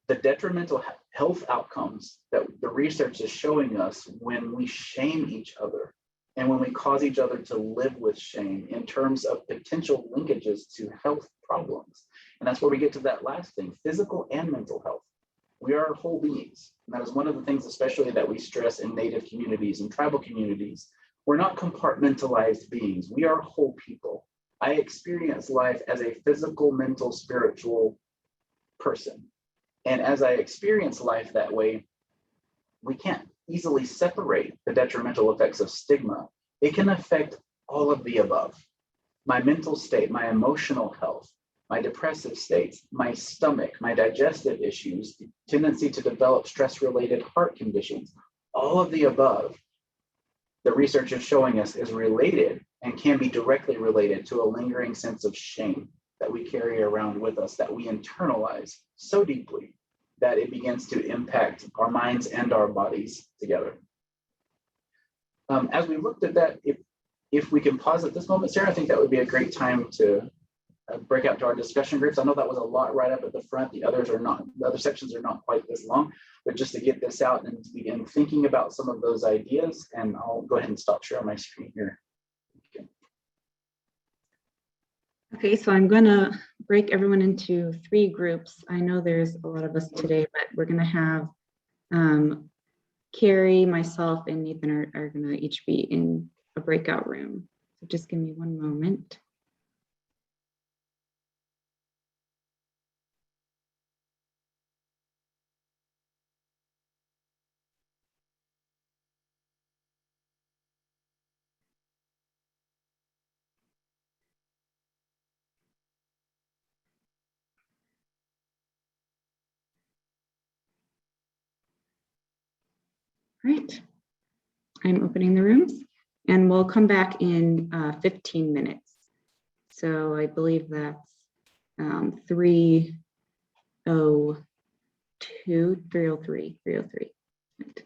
the detrimental health outcomes that the research is showing us when we shame each other and when we cause each other to live with shame in terms of potential linkages to health problems. And that's where we get to that last thing, physical and mental health. We are whole beings. And that is one of the things, especially that we stress in Native communities and tribal communities. We're not compartmentalized beings. We are whole people. I experience life as a physical, mental, spiritual person. And as I experience life that way, we can't easily separate the detrimental effects of stigma. It can affect all of the above. My mental state, my emotional health, my depressive states, my stomach, my digestive issues, the tendency to develop stress-related heart conditions, all of the above, the research is showing us is related and can be directly related to a lingering sense of shame that we carry around with us, that we internalize so deeply that it begins to impact our minds and our bodies together. As we looked at that, if we can pause at this moment, Sarah, I think that would be a great time to break out to our discussion groups. I know that was a lot right up at the front. The others are not, the other sections are not quite this long, but just to get this out and to begin thinking about some of those ideas, and I'll go ahead and stop sharing my screen here. Okay, so I'm gonna break everyone into 3 groups. I know there's a lot of us today, but we're gonna have Carrie, myself, and Nathan are gonna each be in a breakout room. So just give me one moment. Right, I'm opening the rooms and we'll come back in 15 minutes. So I believe that's 3:02, 3:03. Right.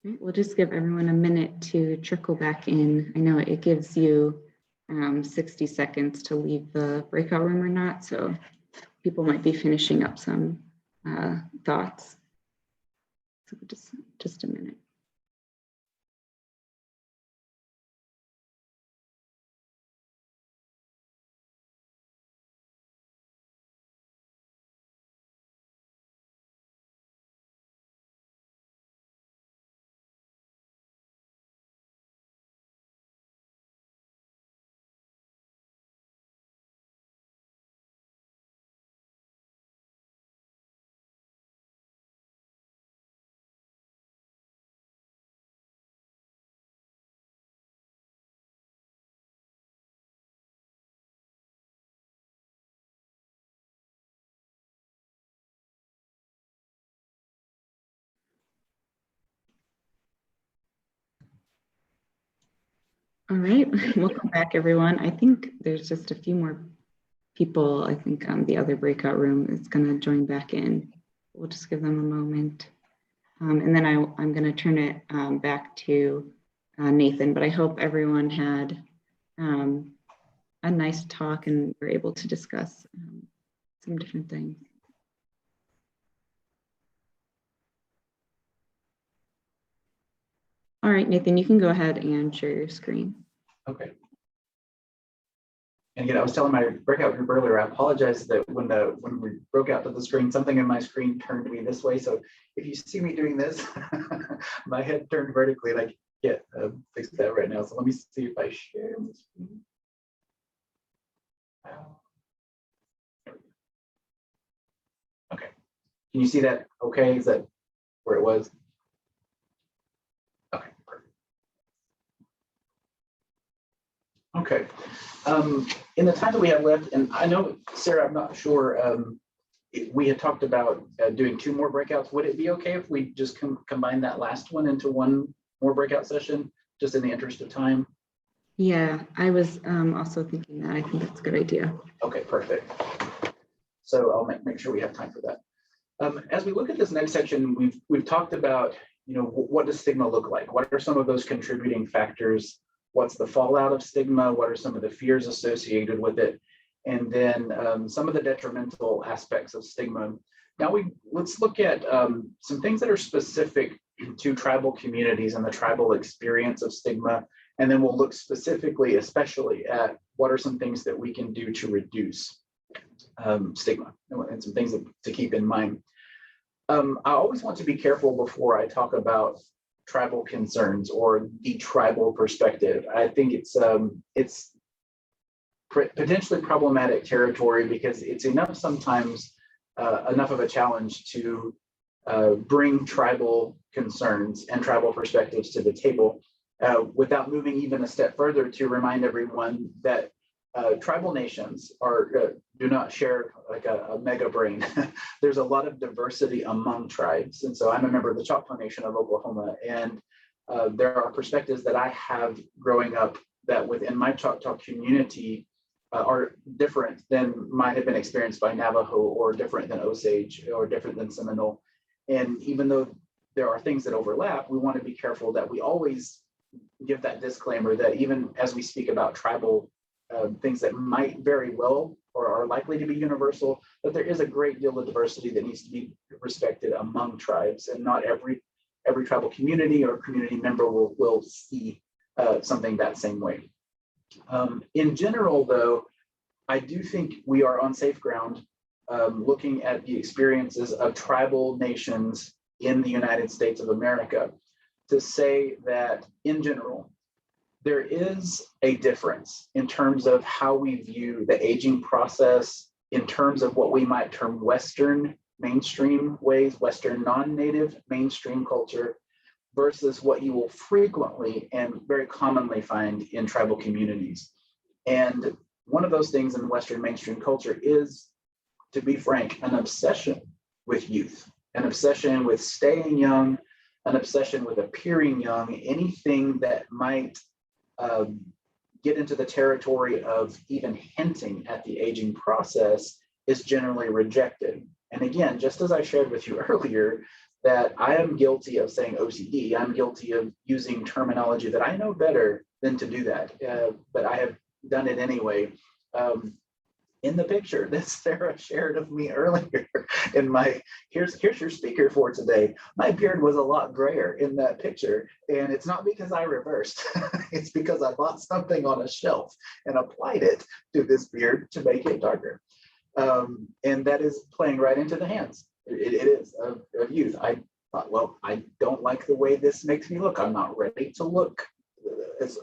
Right, we'll just give everyone a minute to trickle back in. I know it gives you 60 seconds to leave the breakout room or not, so people might be finishing up some thoughts. So just a minute. All right, welcome back, everyone. I think there's just a few more people. I think the other breakout room is going to join back in. We'll just give them a moment. And then I'm going to turn it back to Nathan, but I hope everyone had a nice talk and were able to discuss some different things. All right, Nathan, you can go ahead and share your screen. Okay. And again, I was telling my breakout group earlier, I apologize that when we broke out to the screen, something in my screen turned me this way. So if you see me doing this, my head turned vertically, and I can't fix that right now. So let me see if I share the screen. Okay. Can you see that? Okay. Is that where it was? Okay. Perfect. Okay. In the time that we have left, and I know, Sarah, I'm not sure, we had talked about doing 2 more breakouts. Would it be okay if we just combine that last one into 1 more breakout session, just in the interest of time? Yeah, I was also thinking that. I think that's a good idea. Okay, perfect. So I'll make sure we have time for that. As we look at this next section, we've talked about, what does stigma look like? What are some of those contributing factors? What's the fallout of stigma? What are some of the fears associated with it? And then some of the detrimental aspects of stigma. Now let's look at some things that are specific to tribal communities and the tribal experience of stigma. And then we'll look specifically, especially at what are some things that we can do to reduce stigma and some things to keep in mind. I always want to be careful before I talk about tribal concerns or the tribal perspective. I think it's potentially problematic territory because it's sometimes enough of a challenge to bring tribal concerns and tribal perspectives to the table without moving even a step further to remind everyone that tribal nations do not share like a mega brain. There's a lot of diversity among tribes. And so I'm a member of the Choctaw Nation of Oklahoma, and there are perspectives that I have growing up that within my Choctaw community are different than might have been experienced by Navajo, or different than Osage, or different than Seminole. And even though there are things that overlap, we want to be careful that we always give that disclaimer that even as we speak about tribal things that might very well or are likely to be universal, that there is a great deal of diversity that needs to be respected among tribes, and not every tribal community or community member will see something that same way. In general, though, I do think we are on safe ground looking at the experiences of tribal nations in the United States of America to say that in general, there is a difference in terms of how we view the aging process, in terms of what we might term Western mainstream ways, Western non-native mainstream culture, versus what you will frequently and very commonly find in tribal communities. And one of those things in Western mainstream culture is, to be frank, an obsession with youth, an obsession with staying young, an obsession with appearing young. Anything that might get into the territory of even hinting at the aging process is generally rejected. And again, just as I shared with you earlier, that I am guilty of saying OCD. I'm guilty of using terminology that I know better than to do that, but I have done it anyway. In the picture that Sarah shared of me earlier, in my here's your speaker for today, my beard was a lot grayer in that picture, and it's not because I reversed. It's because I bought something on a shelf and applied it to this beard to make it darker, and that is playing right into the hands. It is of youth. I thought, well, I don't like the way this makes me look. I'm not ready to look as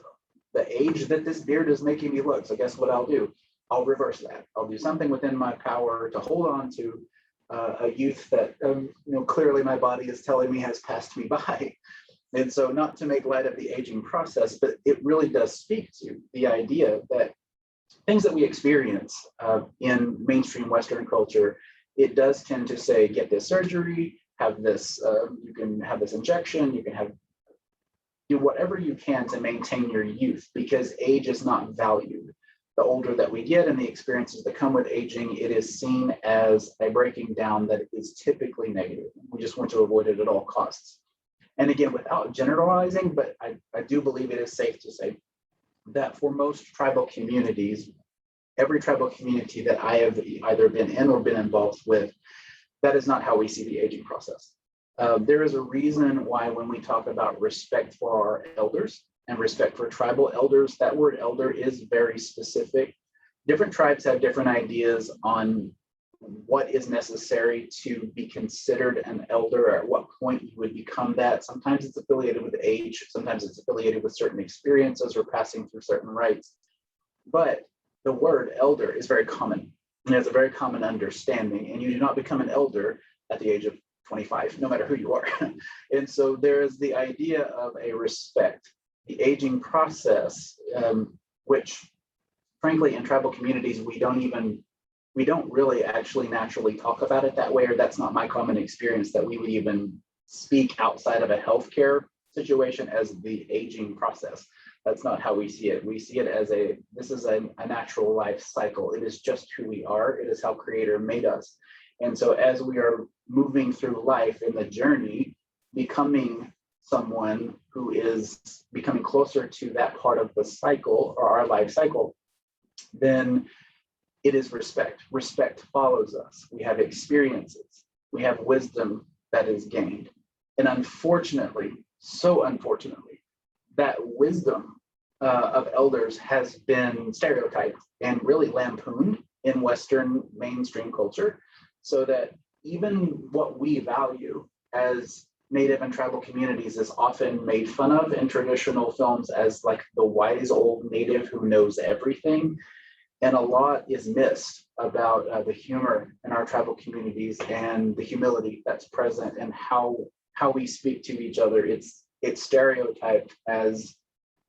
the age that this beard is making me look. So guess what I'll do? I'll reverse that. I'll do something within my power to hold on to a youth that clearly my body is telling me has passed me by. And so, not to make light of the aging process, but it really does speak to the idea that things that we experience in mainstream Western culture, it does tend to say, get this surgery, have this, you can have this injection, you can do whatever you can to maintain your youth, because age is not valued. The older that we get and the experiences that come with aging, it is seen as a breaking down that is typically negative. We just want to avoid it at all costs. And again, without generalizing, but I do believe it is safe to say that for most tribal communities, every tribal community that I have either been in or been involved with, that is not how we see the aging process. There is a reason why when we talk about respect for our elders, and respect for tribal elders, that word elder is very specific. Different tribes have different ideas on what is necessary to be considered an elder, or at what point you would become that. Sometimes it's affiliated with age, sometimes it's affiliated with certain experiences or passing through certain rites. But the word elder is very common, and has a very common understanding, and you do not become an elder at the age of 25, no matter who you are. And so there is the idea of a respect. The aging process, which frankly in tribal communities, we don't really actually naturally talk about it that way, or that's not my common experience that we would even speak outside of a healthcare situation as the aging process. That's not how we see it. We see it as this is a natural life cycle. It is just who we are. It is how Creator made us. And so as we are moving through life in the journey, becoming someone who is becoming closer to that part of the cycle or our life cycle, then it is respect. Respect follows us. We have experiences. We have wisdom that is gained. And unfortunately, so unfortunately, that wisdom of elders has been stereotyped and really lampooned in Western mainstream culture, so that even what we value as Native and tribal communities is often made fun of in traditional films as like the wise old Native who knows everything. And a lot is missed about the humor in our tribal communities and the humility that's present and how we speak to each other. It's stereotyped as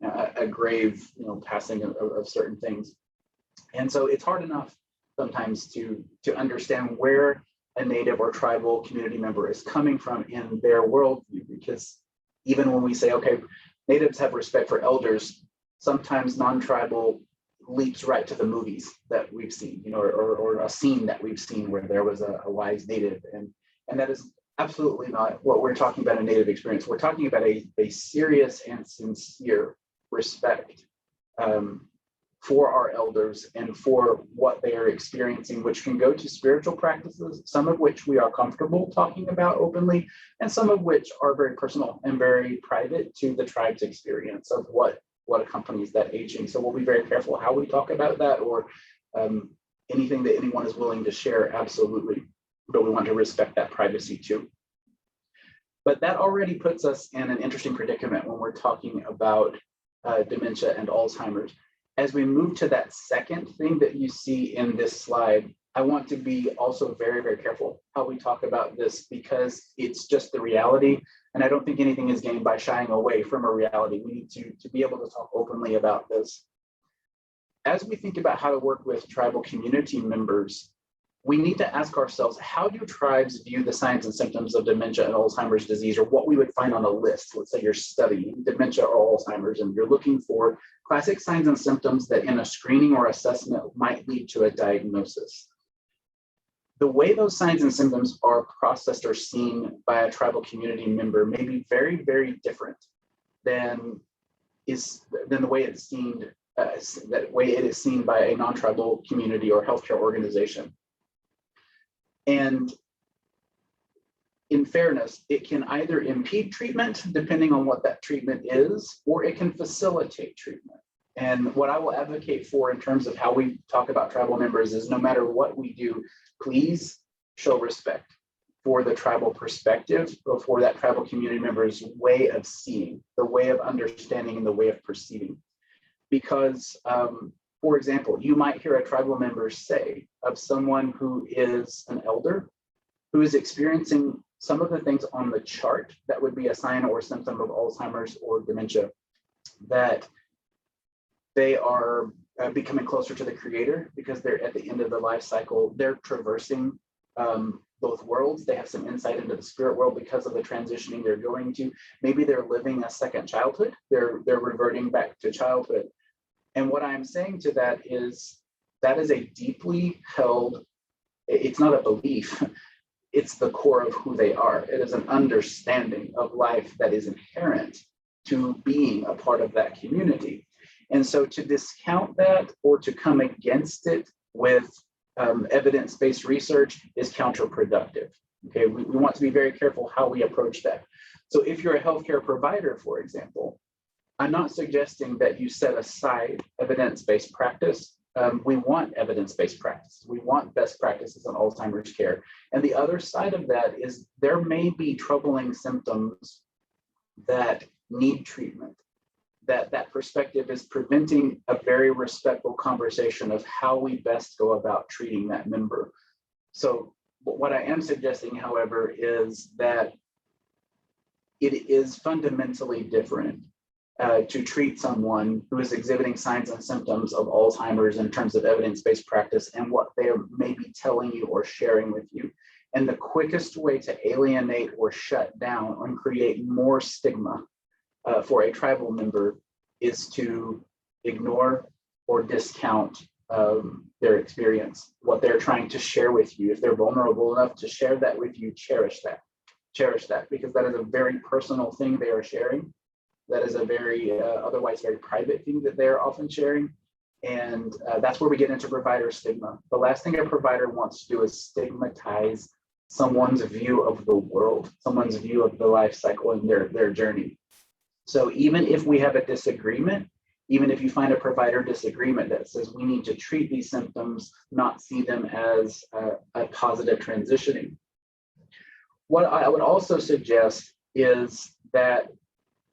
a grave, passing of certain things. And so it's hard enough sometimes to understand where a Native or tribal community member is coming from in their worldview, because even when we say, okay, Natives have respect for elders, sometimes non-tribal leaps right to the movies that we've seen, or a scene that we've seen where there was a wise Native, and that is absolutely not what we're talking about in Native experience. We're talking about a serious and sincere respect for our elders and for what they are experiencing, which can go to spiritual practices, some of which we are comfortable talking about openly, and some of which are very personal and very private to the tribe's experience of what accompanies that aging. So we'll be very careful how we talk about that, or anything that anyone is willing to share, absolutely. But we want to respect that privacy too. But that already puts us in an interesting predicament when we're talking about dementia and Alzheimer's. As we move to that second thing that you see in this slide, I want to be also very, very careful how we talk about this, because it's just the reality. And I don't think anything is gained by shying away from a reality. We need to be able to talk openly about this. As we think about how to work with tribal community members, we need to ask ourselves, how do tribes view the signs and symptoms of dementia and Alzheimer's disease, or what we would find on a list? Let's say you're studying dementia or Alzheimer's and you're looking for classic signs and symptoms that in a screening or assessment might lead to a diagnosis. the way those signs and symptoms are processed or seen by a tribal community member may be very, very different than the way it's seen, that way it is seen by a non-tribal community or healthcare organization. And in fairness, it can either impede treatment, depending on what that treatment is, or it can facilitate treatment. And what I will advocate for in terms of how we talk about tribal members is no matter what we do, please show respect for the tribal perspective or for that tribal community member's way of seeing, the way of understanding, and the way of perceiving. Because, for example, you might hear a tribal member say of someone who is an elder, who is experiencing some of the things on the chart that would be a sign or symptom of Alzheimer's or dementia, that they are becoming closer to the creator because they're at the end of the life cycle. They're traversing both worlds. They have some insight into the spirit world because of the transitioning they're going to. Maybe they're living a second childhood. They're reverting back to childhood. And what I'm saying to that is a deeply held, it's not a belief, it's the core of who they are. It is an understanding of life that is inherent to being a part of that community. And so to discount that or to come against it with evidence-based research is counterproductive. Okay, we want to be very careful how we approach that. So if you're a healthcare provider, for example, I'm not suggesting that you set aside evidence-based practice. We want evidence-based practice. We want best practices on Alzheimer's care. And the other side of that is there may be troubling symptoms that need treatment. That perspective is preventing a very respectful conversation of how we best go about treating that member. So what I am suggesting, however, is that it is fundamentally different to treat someone who is exhibiting signs and symptoms of Alzheimer's in terms of evidence-based practice and what they may be telling you or sharing with you. And the quickest way to alienate or shut down and create more stigma for a tribal member is to ignore or discount their experience, what they're trying to share with you. If they're vulnerable enough to share that with you, cherish that. Cherish that, because that is a very personal thing they are sharing. That is a very otherwise very private thing that they're often sharing. And that's where we get into provider stigma. The last thing a provider wants to do is stigmatize someone's view of the world, someone's view of the life cycle and their journey. So even if we have a disagreement, even if you find a provider disagreement that says we need to treat these symptoms, not see them as a positive transitioning. What I would also suggest is that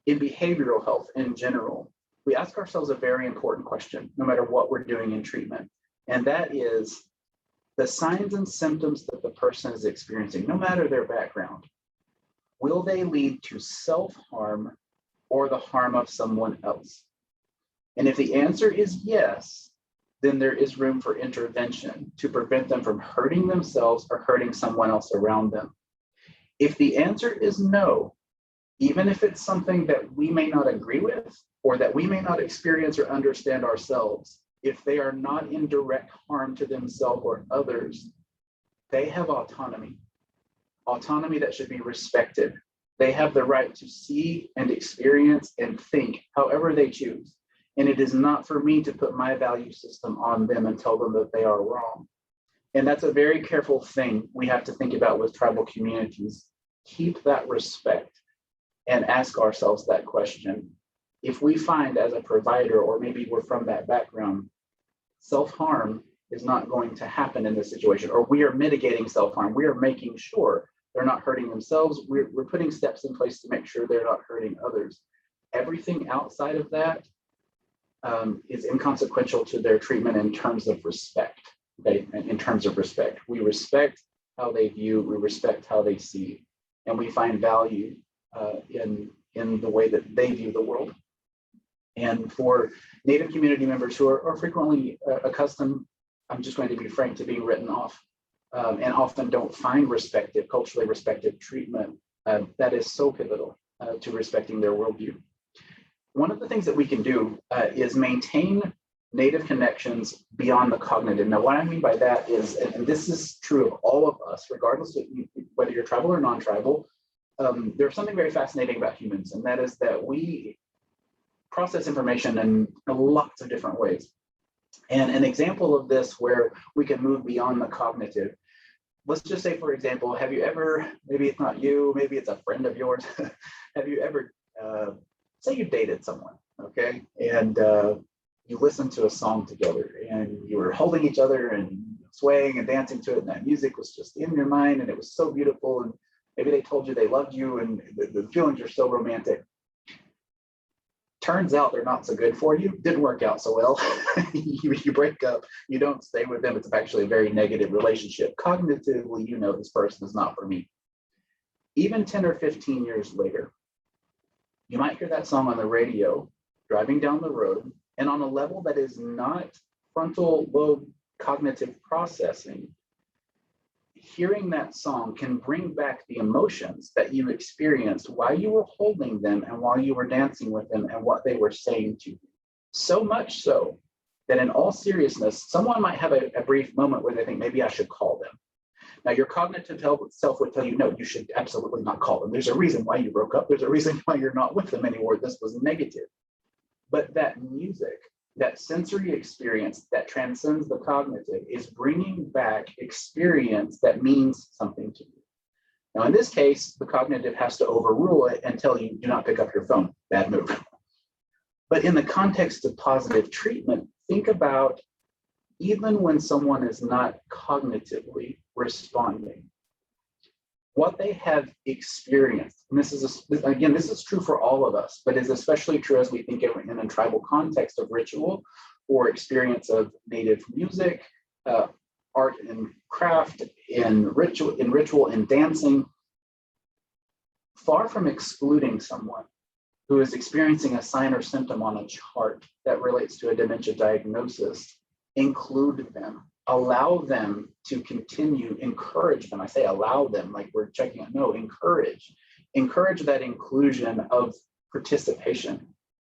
in behavioral health in general, we ask ourselves a very important question, no matter what we're doing in treatment. And that is the signs and symptoms that the person is experiencing, no matter their background, will they lead to self-harm or the harm of someone else? And if the answer is yes, then there is room for intervention to prevent them from hurting themselves or hurting someone else around them. If the answer is no, even if it's something that we may not agree with or that we may not experience or understand ourselves, if they are not in direct harm to themselves or others, they have autonomy that should be respected. They have the right to see and experience and think however they choose. And it is not for me to put my value system on them and tell them that they are wrong. And that's a very careful thing we have to think about with tribal communities. Keep that respect and ask ourselves that question. If we find as a provider, or maybe we're from that background, self-harm is not going to happen in this situation, or we are mitigating self-harm, we are making sure they're not hurting themselves, we're putting steps in place to make sure they're not hurting others. Everything outside of that is inconsequential to their treatment in terms of respect. Okay, in terms of respect, we respect how they view, we respect how they see, and we find value in the way that they view the world. And for Native community members who are frequently accustomed, I'm just going to be frank, to being written off, and often don't find culturally respected treatment, that is so pivotal to respecting their worldview. One of the things that we can do is maintain native connections beyond the cognitive. Now, what I mean by that is, and this is true of all of us, regardless of whether you're tribal or non-tribal, there's something very fascinating about humans, and that is that we process information in lots of different ways. And an example of this where we can move beyond the cognitive, let's just say, for example, have you ever, maybe it's not you, maybe it's a friend of yours, have you ever, say you dated someone, okay, and you listened to a song together and you were holding each other and swaying and dancing to it, and that music was just in your mind and it was so beautiful, and maybe they told you they loved you and the feelings are so romantic. Turns out they're not so good for you. Didn't work out so well. you break up, you don't stay with them. It's actually a very negative relationship. Cognitively, you know this person is not for me. Even 10 or 15 years later, you might hear that song on the radio, driving down the road, and on a level that is not frontal lobe cognitive processing, hearing that song can bring back the emotions that you experienced while you were holding them and while you were dancing with them and what they were saying to you. So much so that in all seriousness, someone might have a brief moment where they think, maybe I should call them. Now, your cognitive self would tell you, no, you should absolutely not call them. There's a reason why you broke up. There's a reason why you're not with them anymore. This was negative. But that music, that sensory experience that transcends the cognitive, is bringing back experience that means something to you. Now, in this case, the cognitive has to overrule it and tell you, do not pick up your phone, bad move. But in the context of positive treatment, think about even when someone is not cognitively responding, what they have experienced, and this is true for all of us, but is especially true as we think in a tribal context of ritual or experience of native music, art and craft, in ritual and dancing. Far from excluding someone who is experiencing a sign or symptom on a chart that relates to a dementia diagnosis, include them. Allow them to continue, encourage them. I say allow them like we're checking out. No, encourage that inclusion of participation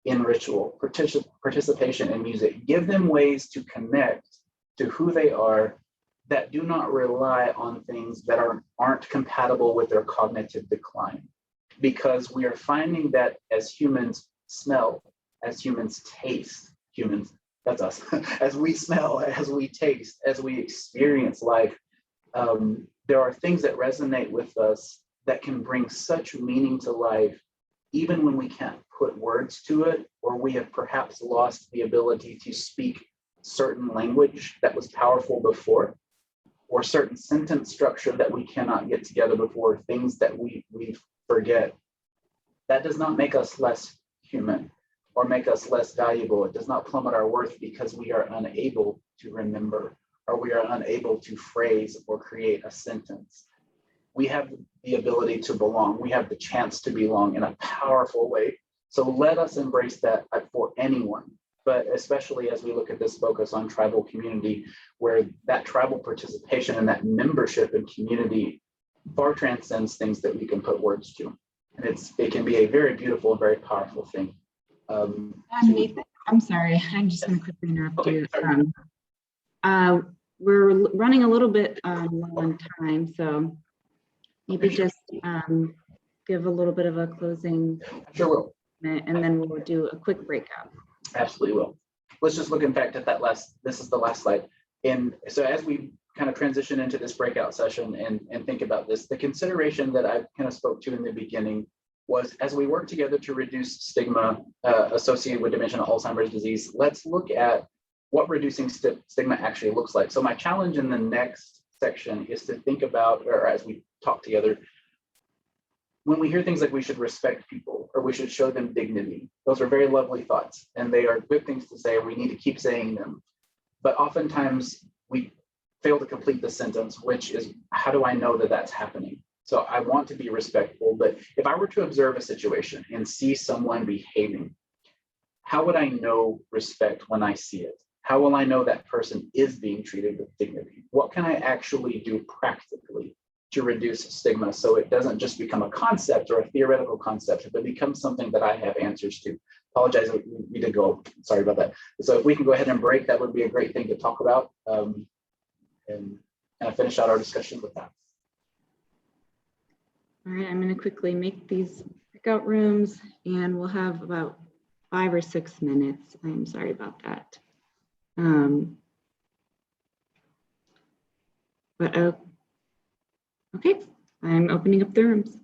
in ritual, participation in music. Give them ways to connect to who they are that do not rely on things that aren't compatible with their cognitive decline. Because we are finding that as humans smell, as humans taste, that's us. As we smell, as we taste, as we experience life, there are things that resonate with us that can bring such meaning to life, even when we can't put words to it, or we have perhaps lost the ability to speak certain language that was powerful before, or certain sentence structure that we cannot get together before, things that we forget. That does not make us less human or make us less valuable. It does not plummet our worth because we are unable to remember, or we are unable to phrase or create a sentence. We have the ability to belong. We have the chance to belong in a powerful way. So let us embrace that for anyone, but especially as we look at this focus on tribal community, where that tribal participation and that membership in community far transcends things that we can put words to. And it can be a very beautiful and very powerful thing. Nathan, I'm sorry, I'm just going to quickly interrupt you. We're running a little bit low on time, so maybe just give a little bit of a closing. Sure will. And then we'll do a quick breakout. Absolutely will. Let's just look in fact at this is the last slide. And so as we kind of transition into this breakout session and think about this, the consideration that I kind of spoke to in the beginning was, as we work together to reduce stigma associated with dementia and Alzheimer's disease, let's look at what reducing stigma actually looks like. So my challenge in the next section is to think about, or as we talk together, when we hear things like we should respect people or we should show them dignity, those are very lovely thoughts and they are good things to say, and we need to keep saying them. But oftentimes we fail to complete the sentence, which is, how do I know that that's happening? So I want to be respectful, but if I were to observe a situation and see someone behaving, how would I know respect when I see it? How will I know that person is being treated with dignity? What can I actually do practically to reduce stigma so it doesn't just become a concept or a theoretical concept, but becomes something that I have answers to? apologize, we did go, sorry about that. So if we can go ahead and break, that would be a great thing to talk about, and kind of finish out our discussion with that. All right, I'm going to quickly make these breakout rooms, and we'll have about 5 or 6 minutes. I'm sorry about that. Okay, I'm opening up the rooms.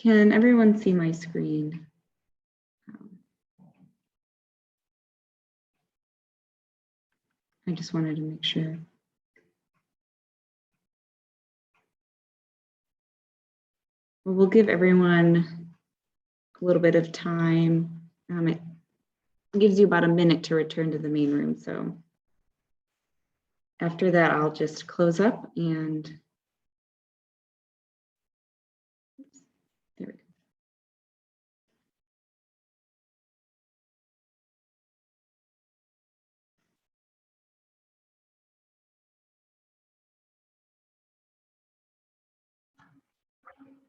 Can everyone see my screen? I just wanted to make sure. Well, we'll give everyone a little bit of time. It gives you about a minute to return to the main room. So after that, I'll just close up and there we go.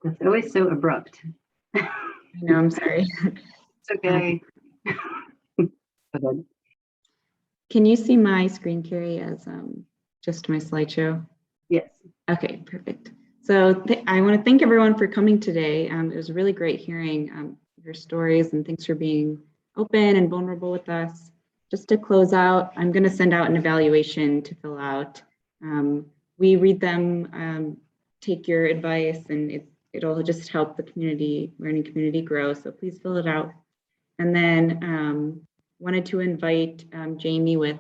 That's always so abrupt. I know, I'm sorry. It's okay. Can you see my screen, Carrie, as just my slideshow? Yes. Okay, perfect. So I want to thank everyone for coming today. It was really great hearing your stories, and thanks for being open and vulnerable with us. Just to close out, I'm going to send out an evaluation to fill out. We read them, take your advice, and it'll just help the learning community grow. So please fill it out. And then wanted to invite Jamie with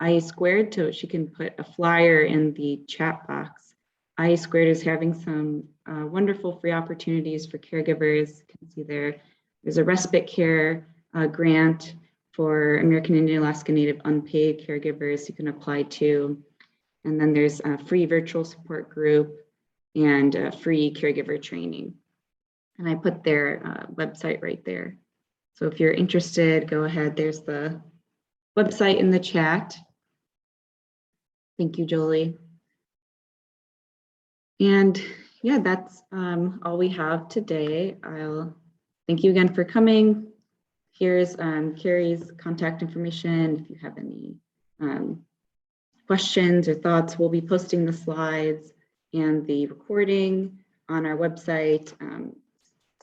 I Squared so she can put a flyer in the chat box. I Squared is having some wonderful free opportunities for caregivers. You can see there's a respite care grant for American Indian Alaska Native unpaid caregivers you can apply to. And then there's a free virtual support group and free caregiver training. And I put their website right there. So if you're interested, go ahead. There's the website in the chat. Thank you, Jolie. And yeah, that's all we have today. I'll thank you again for coming. Here's Carrie's contact information. If you have any questions or thoughts, we'll be posting the slides and the recording on our website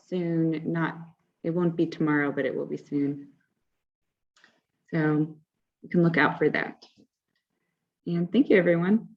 soon. It won't be tomorrow, but it will be soon. So you can look out for that. And thank you, everyone.